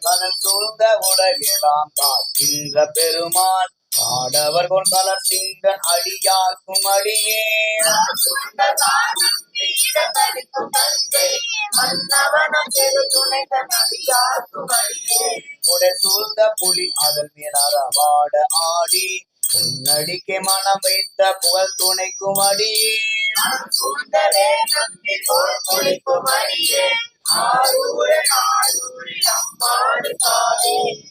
Speaker 1: கடல் சூழ்ந்த உலகெல்லாம் காக்கின்ற பெருமான் ஆடவர் கொள் கலர் சிங்கன் அடியார்க்கும் அடியே உடை சூழ்ந்த புலி அதன் மேல் அறவாட ஆடி உன்னடிக்கை மனம் வைத்த புகழ் துணைக்கும் அடியே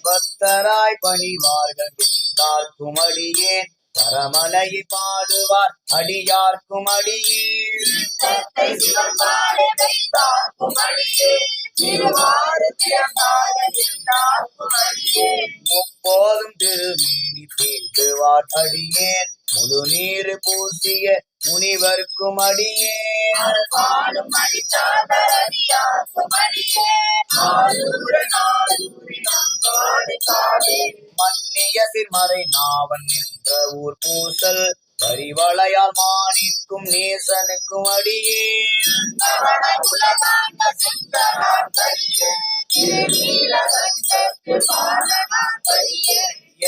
Speaker 1: பக்தராய் பணிவார்கள் எல்லார்க்கும் அடியே பரமலையை பாடுவார் அடியார்க்கும் அடியே முப்போதும் திருமேனி தீண்டுவார் அடியே முழு நீர் பூசிய முனிவர்க்கும் அடியே மன்னிய சிறுமறை நாவன் நின்ற ஊர் பூசல் வரிவளையால் மாணிக்கும் நேசனுக்கும் அடியே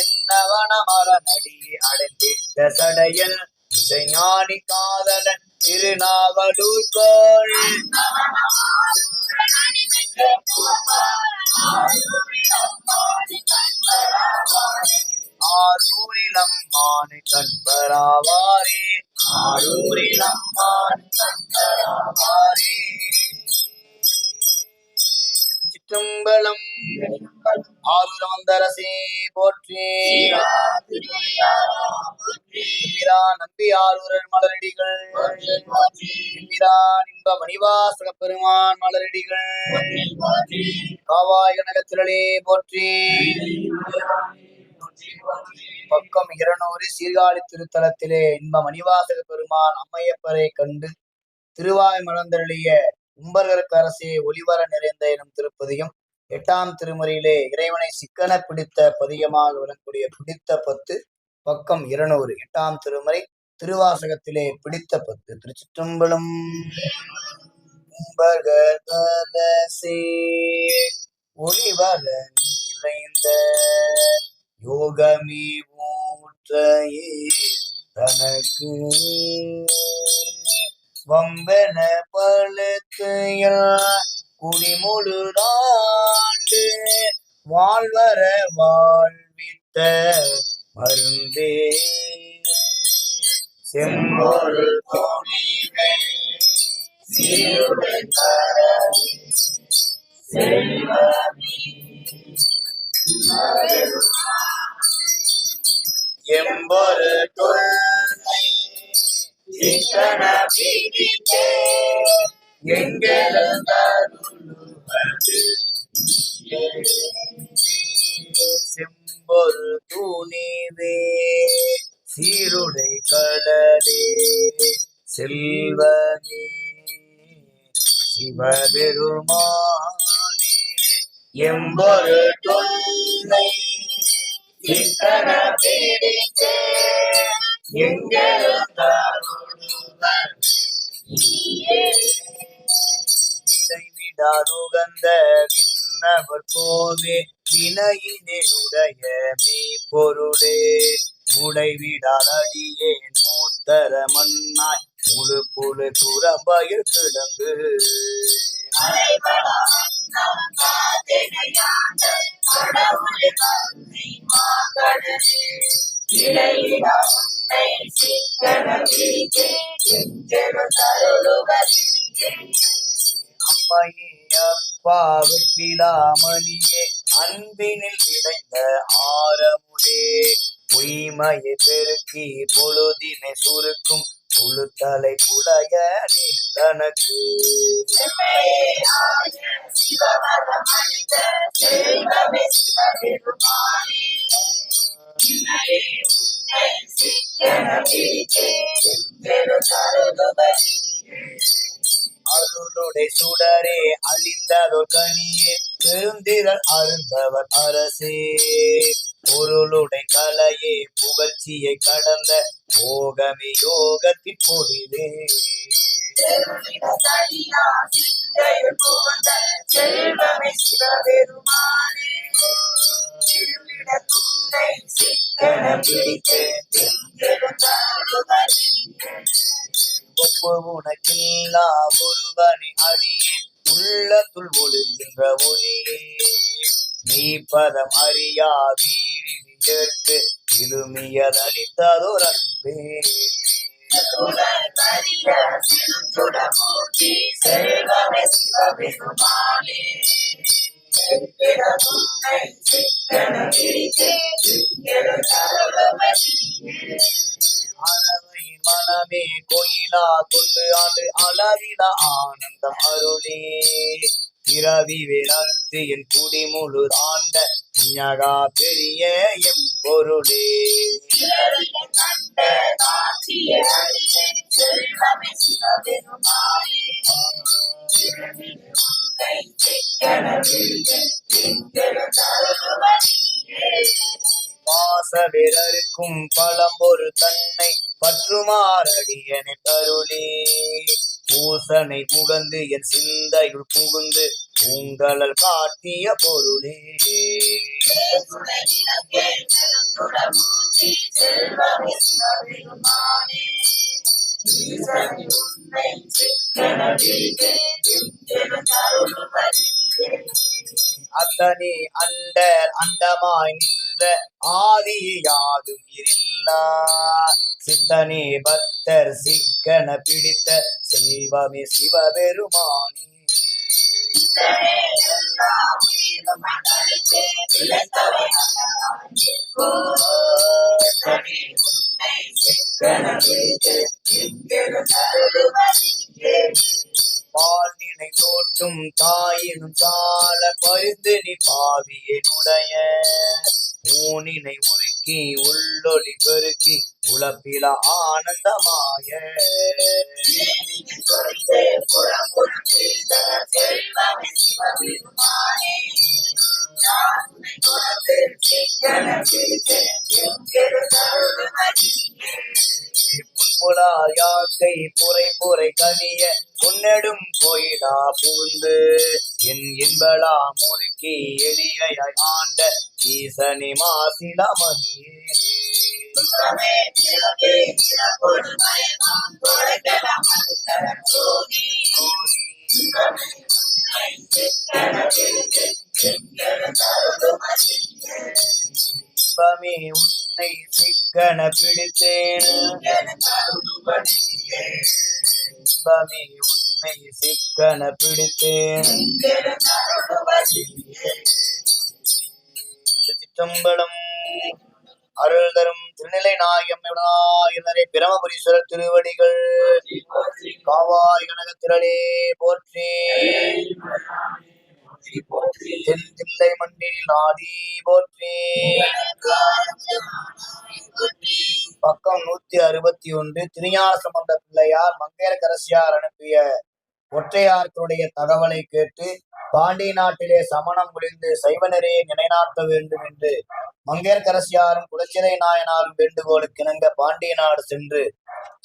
Speaker 1: என்னவன மரநடியே அடைந்திட்ட சடையல் இசைஞானி காதலன் திருநாவலூர் கோள் ஆரூரில் அம்மானை கண்பராவாரே ஆரூரில் அம்மானை கண்பராவாரே. சிற்றம்பலம். ஆரூர வந்தரசே போற்றி. நம்பி ஆரூரர் மலரடிகள் இன்ப மணிவாசக பெருமான் மலரடிகள் காவாய் கனகத்திரளே போற்றி. பக்கம் 200 சீர்காழி திருத்தலத்திலே இன்ப மணிவாசக பெருமான் அம்மையப்பரை கண்டு திருவாய் மலர்ந்தருளிய உம்பர்களுக்கு அரசே ஒளிவர நிறைந்த எனும் திருப்பதியும் 8ஆம் திருமுறையிலே இறைவனை சிக்கன பிடித்த பதிகமாக விளங்கக்கூடிய பிடித்த பத்து பக்கம் 200. 8ஆம் திருமுறை திருவாசகத்திலே பிடித்த பத்து. திருச்சிற்றம்பலம். ஒளிவர நிறைந்த யோகமே ஊற்றையே தனக்கு வம்பென பழுக்கையா குடிமுழுதாண்டு வாழ்வர வாழ்வித்த மருந்தே செம்பொரு தோணிகள் சீருடன் எம்பொரு தொல்லை சிக்கன பிடித்தே செம்பொரு தூணிவே சீருடை கடலே செல்வமே சிவபெருமானே எம்பொரு தொல்லை சிக்கன பிடித்தே விடாருகந்த விண்ணவர் கோவே வினையினுடைய மெய்ப்பொருளே உடைவிடால் அடியே நூத்தர மண்ணாய் முழு புழு குரம்பயிர் கிடந்து அம்மையே அப்பா வெப்பிலாமணியே அன்பினில் விளைந்த ஆரமுடே பொய்மையை பெருக்கி பொழுதினை சுருக்கும் புழுத்தலை புலைய நீந்தனக்கு அருளுடை சுடரே அழிந்ததோ கனியே பெருந்திரள் அருந்தவர் அரசே பொருளுடை கலையே புகழ்ச்சியை கடந்த போகமே யோகத்தின் பொழிவே உனக்கில்லா ஒருவனை அடியே உள்ளத்துள் ஒழுகின்ற ஒளியே மெய்ப்பதம் அறியா வீழிற்கு இழுமியதளித்ததோர் அன்பே அறவை மனமே கோயிலா கொண்டு ஆண்டு அளவிட ஆனந்தம் அருளே பிறவி வேறத்து என் குடி முழு ஆண்ட ஞகா பெரிய எம் பொருளே வாசவிரருக்கும் பழம்பொரு தன்னை பற்றுமாறடியனை அருளே பூசனை புகந்து என் சிந்தையுள் புகுந்து உங்களல் காட்டிய பொருளே அத்தனே அண்டர் அண்டமாய் நின்ற ஆதியை யாதும் இல்லா சித்தனே பக்தர் சிக்கன பிடித்த செல்வமே சிவபெருமானே பாலினை தோட்டும் தாயினும் சால பரிந்து நீ பாவியனுடைய ஊனினை உருக்கி உள்ளொளி பெருக்கி உழப்பில ஆனந்தமாய புலாயாக்கை புரை புரை கனிய உன்னெடும் கோயிலா புகுந்து என் இன்பலா முறுக்கி எளியாய் ஆண்ட ஈசனி மாசிலமணியே இன்பமே உன்னை சிக்கன பிடித்தேன் இன்பமே உன்னை சிக்கன பிடித்தேன் சிற்றம்பலம் அருள் தரும் திருநிலை நாயகமே பிரமபுரீஸ்வரர் திருவடிகள் காவாய் கனக திரளே போற்றி தென்தில்லை மண்ணில் நாடி போற்றி பக்கம் 161 திருஞான சம்பந்த பிள்ளையார் மங்கையர்க்கரசியார் அனுப்பிய ஒற்றையார்களுடைய தகவலை கேட்டு பாண்டிய நாட்டிலே சமணம் புரிந்து சைவ நெறியை நிலைநாட்ட வேண்டும் என்று மங்கையர்க்கரசியாரும் குலச்சிறை நாயனாரும் வேண்டுகோளுக்கு இணங்க பாண்டிய நாடு சென்று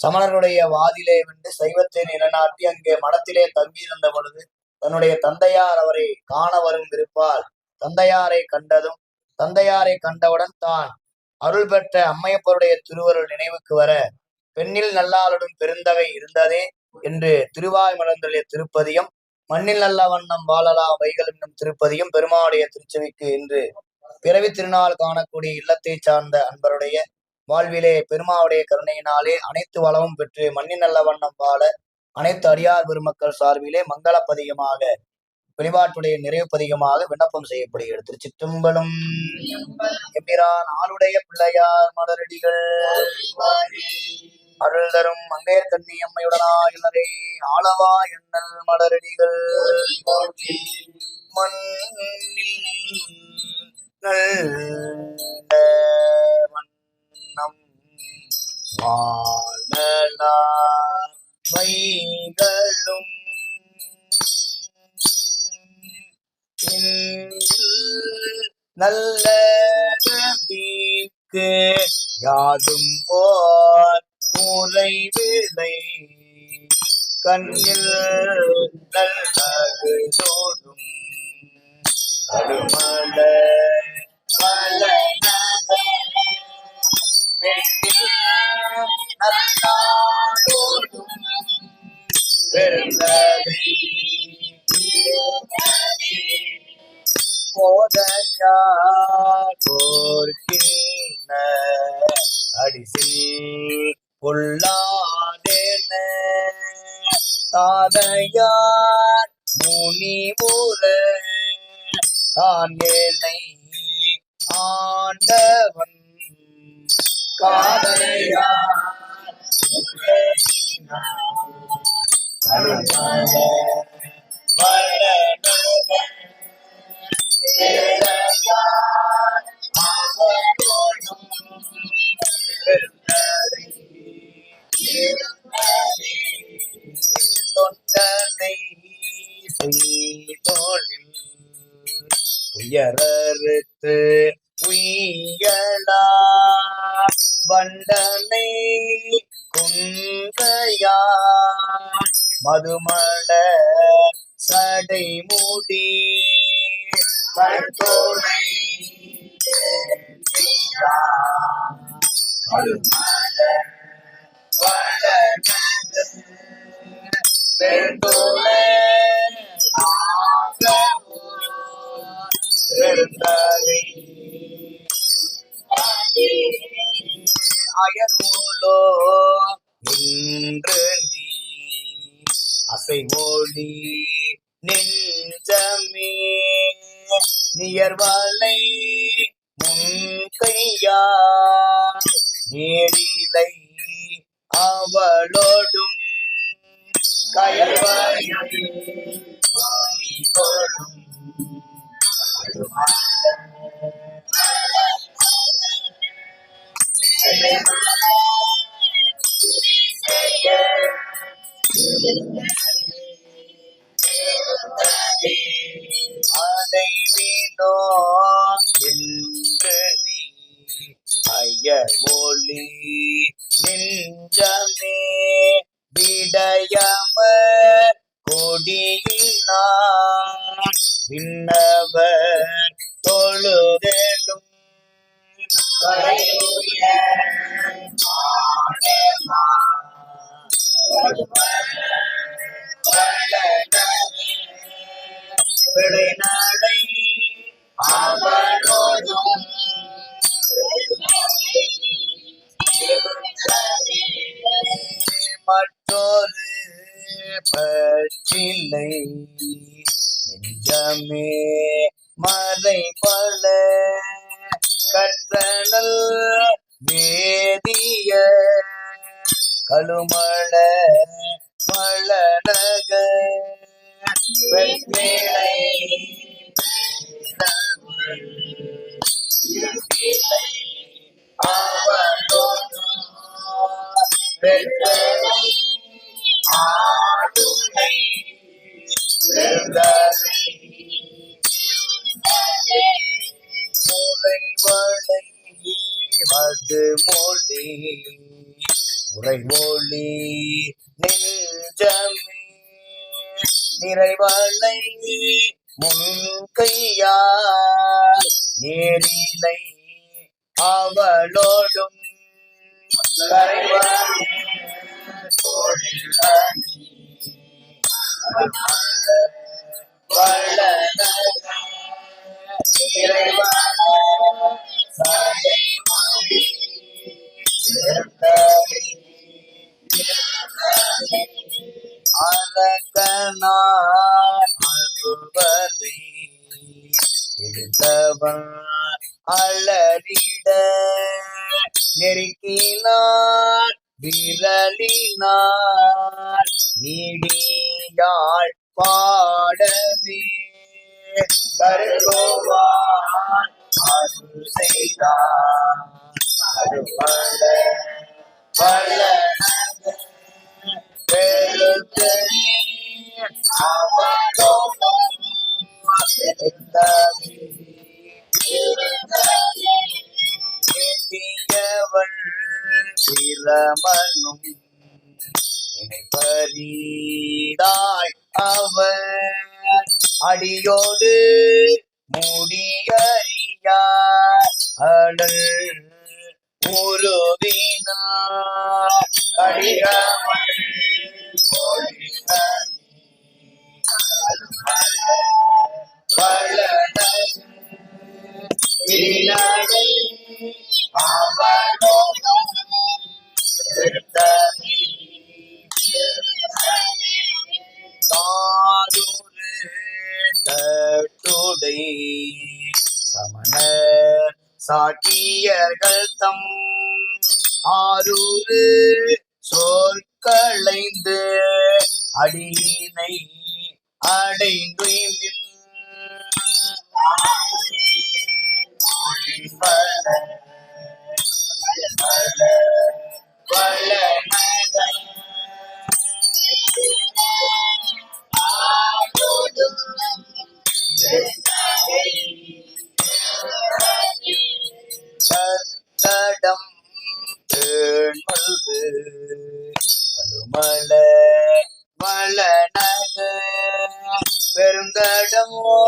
Speaker 1: சமணருடைய வாதிலே வென்று சைவத்தை நிலைநாட்டி அங்கே மடத்திலே தங்கியிருந்த பொழுது தன்னுடைய தந்தையார் அவரை காண வரும் விருப்பால் தந்தையாரை கண்டதும் தந்தையாரை கண்டவுடன் தான் அருள் பெற்ற அம்மையப்பருடைய திருவருள் நினைவுக்கு வர பெண்ணில் நல்லாளுடன் பெருந்தகை இருந்ததே என்று திருவாய் மலர்ந்தளிய திருப்பதியும் மண்ணில் நல்ல வண்ணம் வாழலா வைகள் என்னும் திருப்பதியும் பெருமாளுடைய திருச்செவிக்கு என்று பிறவி திருநாள் காணக்கூடிய இல்லத்தை சார்ந்த அன்பருடைய வாழ்விலே பெருமாவுடைய கருணையினாலே அனைத்து வளமும் பெற்று மண்ணின் நல்ல வண்ணம் வாழ அனைத்து அடியார் பெருமக்கள் சார்பிலே மங்கள பதிகமாக வெளிப்பாட்டுடைய நிறைவு பதிகமாக விண்ணப்பம் செய்யப்படுகிறது. திருச்சிற்றம்பலம். எம்பிரான் ஆளுடைய பிள்ளையார் மலரடிகள் அருள் தரும் மங்கையர் கண்ணி அம்மையுடனாயினரே ஆளவா எண்ணல் மலரடிகள் மண்ணில் வண்ணம் வாழலா வைகளும் நல்ல கதிக்கு யாதும் போர் குறைவில்லை கண்ணில் நல்லகு தோடும் கருமல அடிசில் பொல்லாதென தாதையார் முனிவுர தானேனை ஆண்டவன் காதையார் தொண்டனை செய்தோளில் துயரறுத்து உய்யலா வண்டனை குன்றையா மதுமல சடை மூடி பட்டோனை அயர்மூலோ இன்று நீ அசைமொழி நெஞ்சமே நியர்வலை முன்கையா நேரிலை அவளோடும் கயல்வயும் அடைவினோ என்று நீ ஐயர் ஒளி நெஞ்சமே விடயமர் கொடியினான் விண்ணவர் தொழுதலும் விளைநடை அவனோடும் மற்றொரு பற்றில்லை நெஞ்சமே மறைபல கற்றனல் வேதிய கழுமள மலனக வெண்மேலை அவனோடும் வெண்மேலை ஆடுனை முளைவளை மது மொழி உறைமொழி நெஞ்சமே நிறைவளை முன்கையார் நேரிலை அவளோடும் அருவரை எடுத்தவன் அலறிட நெருக்கினார் விரலினார் நீடியாள் பாடவே கருவான் அருள் செய்தார் அருள்பட வல்லனக பெருத்தனே அவனோடும் ஏத்தியவள் பிரமனும் நினைப்பரிதாய் அவர் அடியோடு முடியறியார் அடல் உருவினார் அடியவள் தட்டுடை சமண சாக்கியர்கள் தம் ஆரூரு சொற்களைந்து அடியினை அடைந்து தடம் தேன்மல்கு கழுமல வளநக பெருந்தடமோ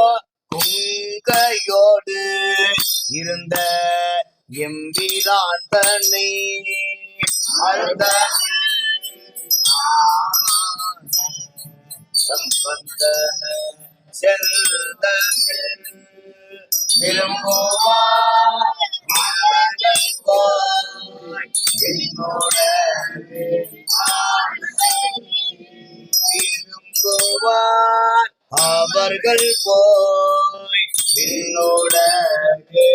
Speaker 1: குங்கையோடு இருந்த எம்பிரான் தன்னை அழுத சம்பந்த செல்தமிழ் விரும்புவார் விரும்புவார் அவர்கள் போய் என்னோடகு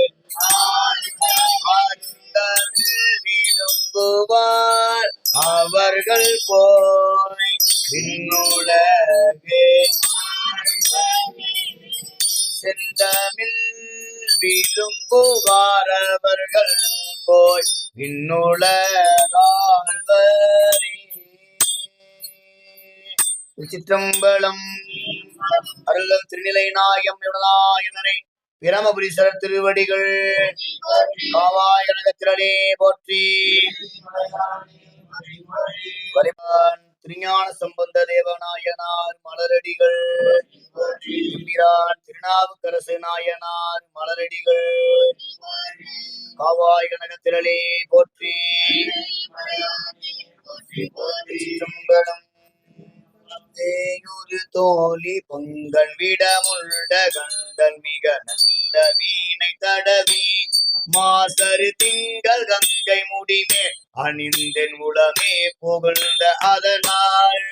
Speaker 1: விரும்புவார் அவர்கள் போய் விண்ணுலகு செந்தமிழ் விரும்புவார் அவர்கள் போய் விண்ணுலகாழ்வரே. திருச்சிற்றம்பலம். அருளம் திருநிலை நாயம் யுடனாயனரை பிரமபுரீஸ்வரர் திருவடிகள் காவாய் கனகத்திரளே போற்றி. வரிமான் திருஞான சம்பந்த தேவநாயனார் மலரடிகள், திருநாவுக்கரசு நாயனார் மலரடிகள் காவாய் கனகத்திரளே போற்றி. சிற்றம்பலம். தேயுரு தோழி பொங்கல் விடமுள்ள கண்கள் மிக நல்ல வீணை தடவி மாசரு திங்கள் கங்கை முடிமே அணிந்தென் உளமே புகழ்ந்த அதனால்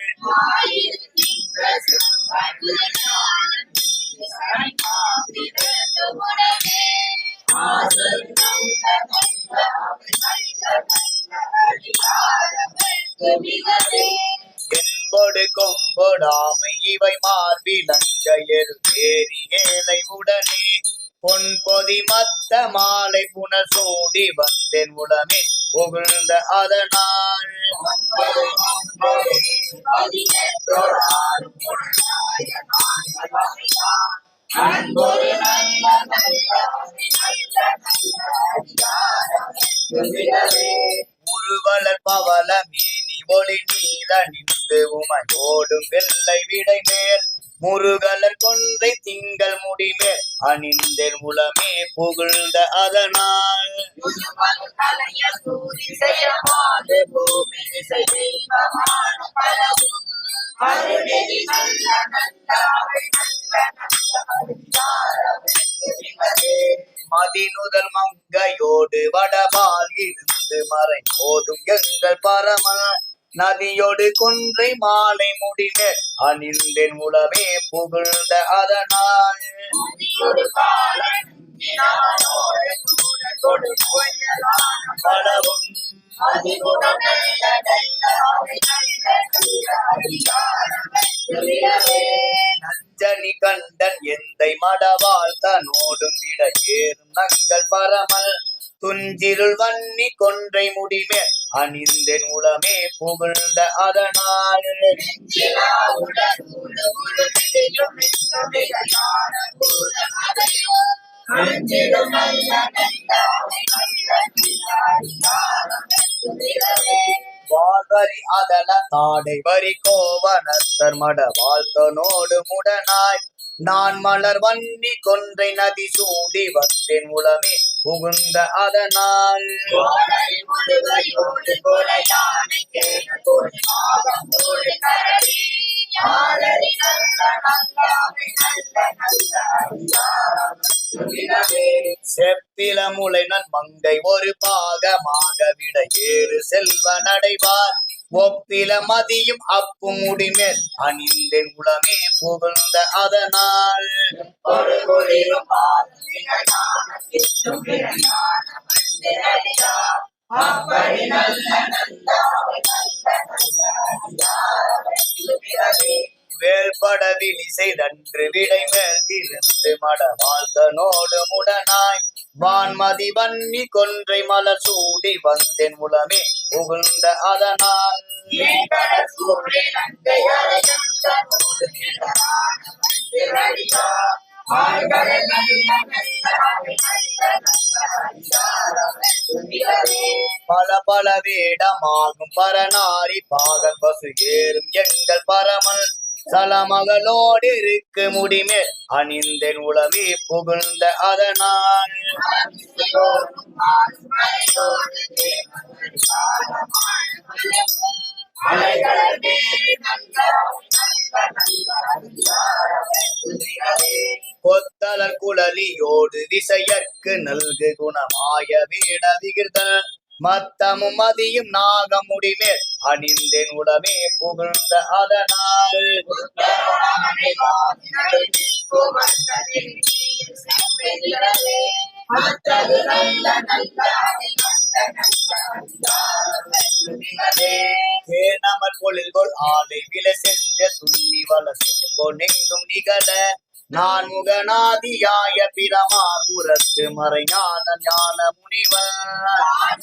Speaker 1: என்பொடு கொம்பொடாமை இவை மார்பிலங்கையர் தேரி ஏலை உடனே பொன் பொதி மத்த மாலை புனர் சூடி வந்தேன் உளமே புகழ்ந்த அதனால் உருவலர் பவள மேனி ஒளி நீல நின்று உமையோடும் வெள்ளை விடை மேல் முருகலர் கொன்றை திங்கள் முடிமேல் அணிந்தேன் உளமே புகழ்ந்த அதனால் மதிநுதல் மங்கையோடு வடபால் இருந்து மறை போதும் எங்கள் பரம நதியோடு கொன்றை மாலை முடிமே அணிந்தேன் உளமே புகழ்ந்த அதனால் பலவும் நஞ்சனி கண்டன் எந்தை மடவாள் தனோடும் இட ஏறும் நங்கள் பரமல் துஞ்சிருள் வன்னி கொன்றை முடிமே அணிந்தென் உளமே புகழ்ந்த அதனால் வாழ்வரி அதல தாடை வரி கோவனத்தர் மட வாழ்த்தனோடு முடனாய் நான் மலர் வன்னி கொன்றை நதி சூடி வந்தேன் உளமே புகுந்த அதனால் செப்பில முளை நன் மங்கை ஒரு பாகமாக விட ஏறு செல்வ நடைவார் ஒப்பில மதியும் அப்பு முடிமேல் அணிந்தேன் உளமே புகழ்ந்த அதனால் வேல்பட விழி செய்தன்று விடை மேல் இருந்து மட வாழ்த்தனோடு முடனாய் வான்மதி வன்னி கொன்றை மலர் சூடி வந்தேன் உளமே புகழ்ந்த அதனால் பல பல வேடமாகும் பரநாரி பாகன் பசு ஏறும் எங்கள் பரமல் சலமகளோடு இருக்கு முடிமேல் அணிந்தேன் உளமே புகழ்ந்த அதனால் கொத்தலர் குழலியோடு திசையற்கு நல்கு குணமாய வீட விகிர்தன் மத்தமும் மதியும் நாகம் முடிமேல் அணிந்தேன் உளமே புகழ்ந்த அதனால் தேனமர் பொழில்கொள் ஆலை விலை சென்ற துள்ளி வள செங்கோ நெங்கும் நிகழ நான் முகநாதியாய பிரமாபுரத்து மறைஞான ஞான முனிவர்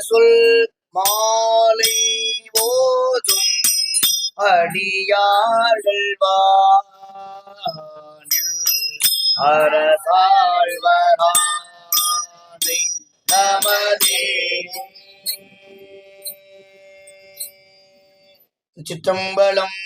Speaker 1: சொல் மாலை ஓதும் அடியார்கள் வானில் அரசாழ்வரானை நமதே. சிற்றம்பலம்.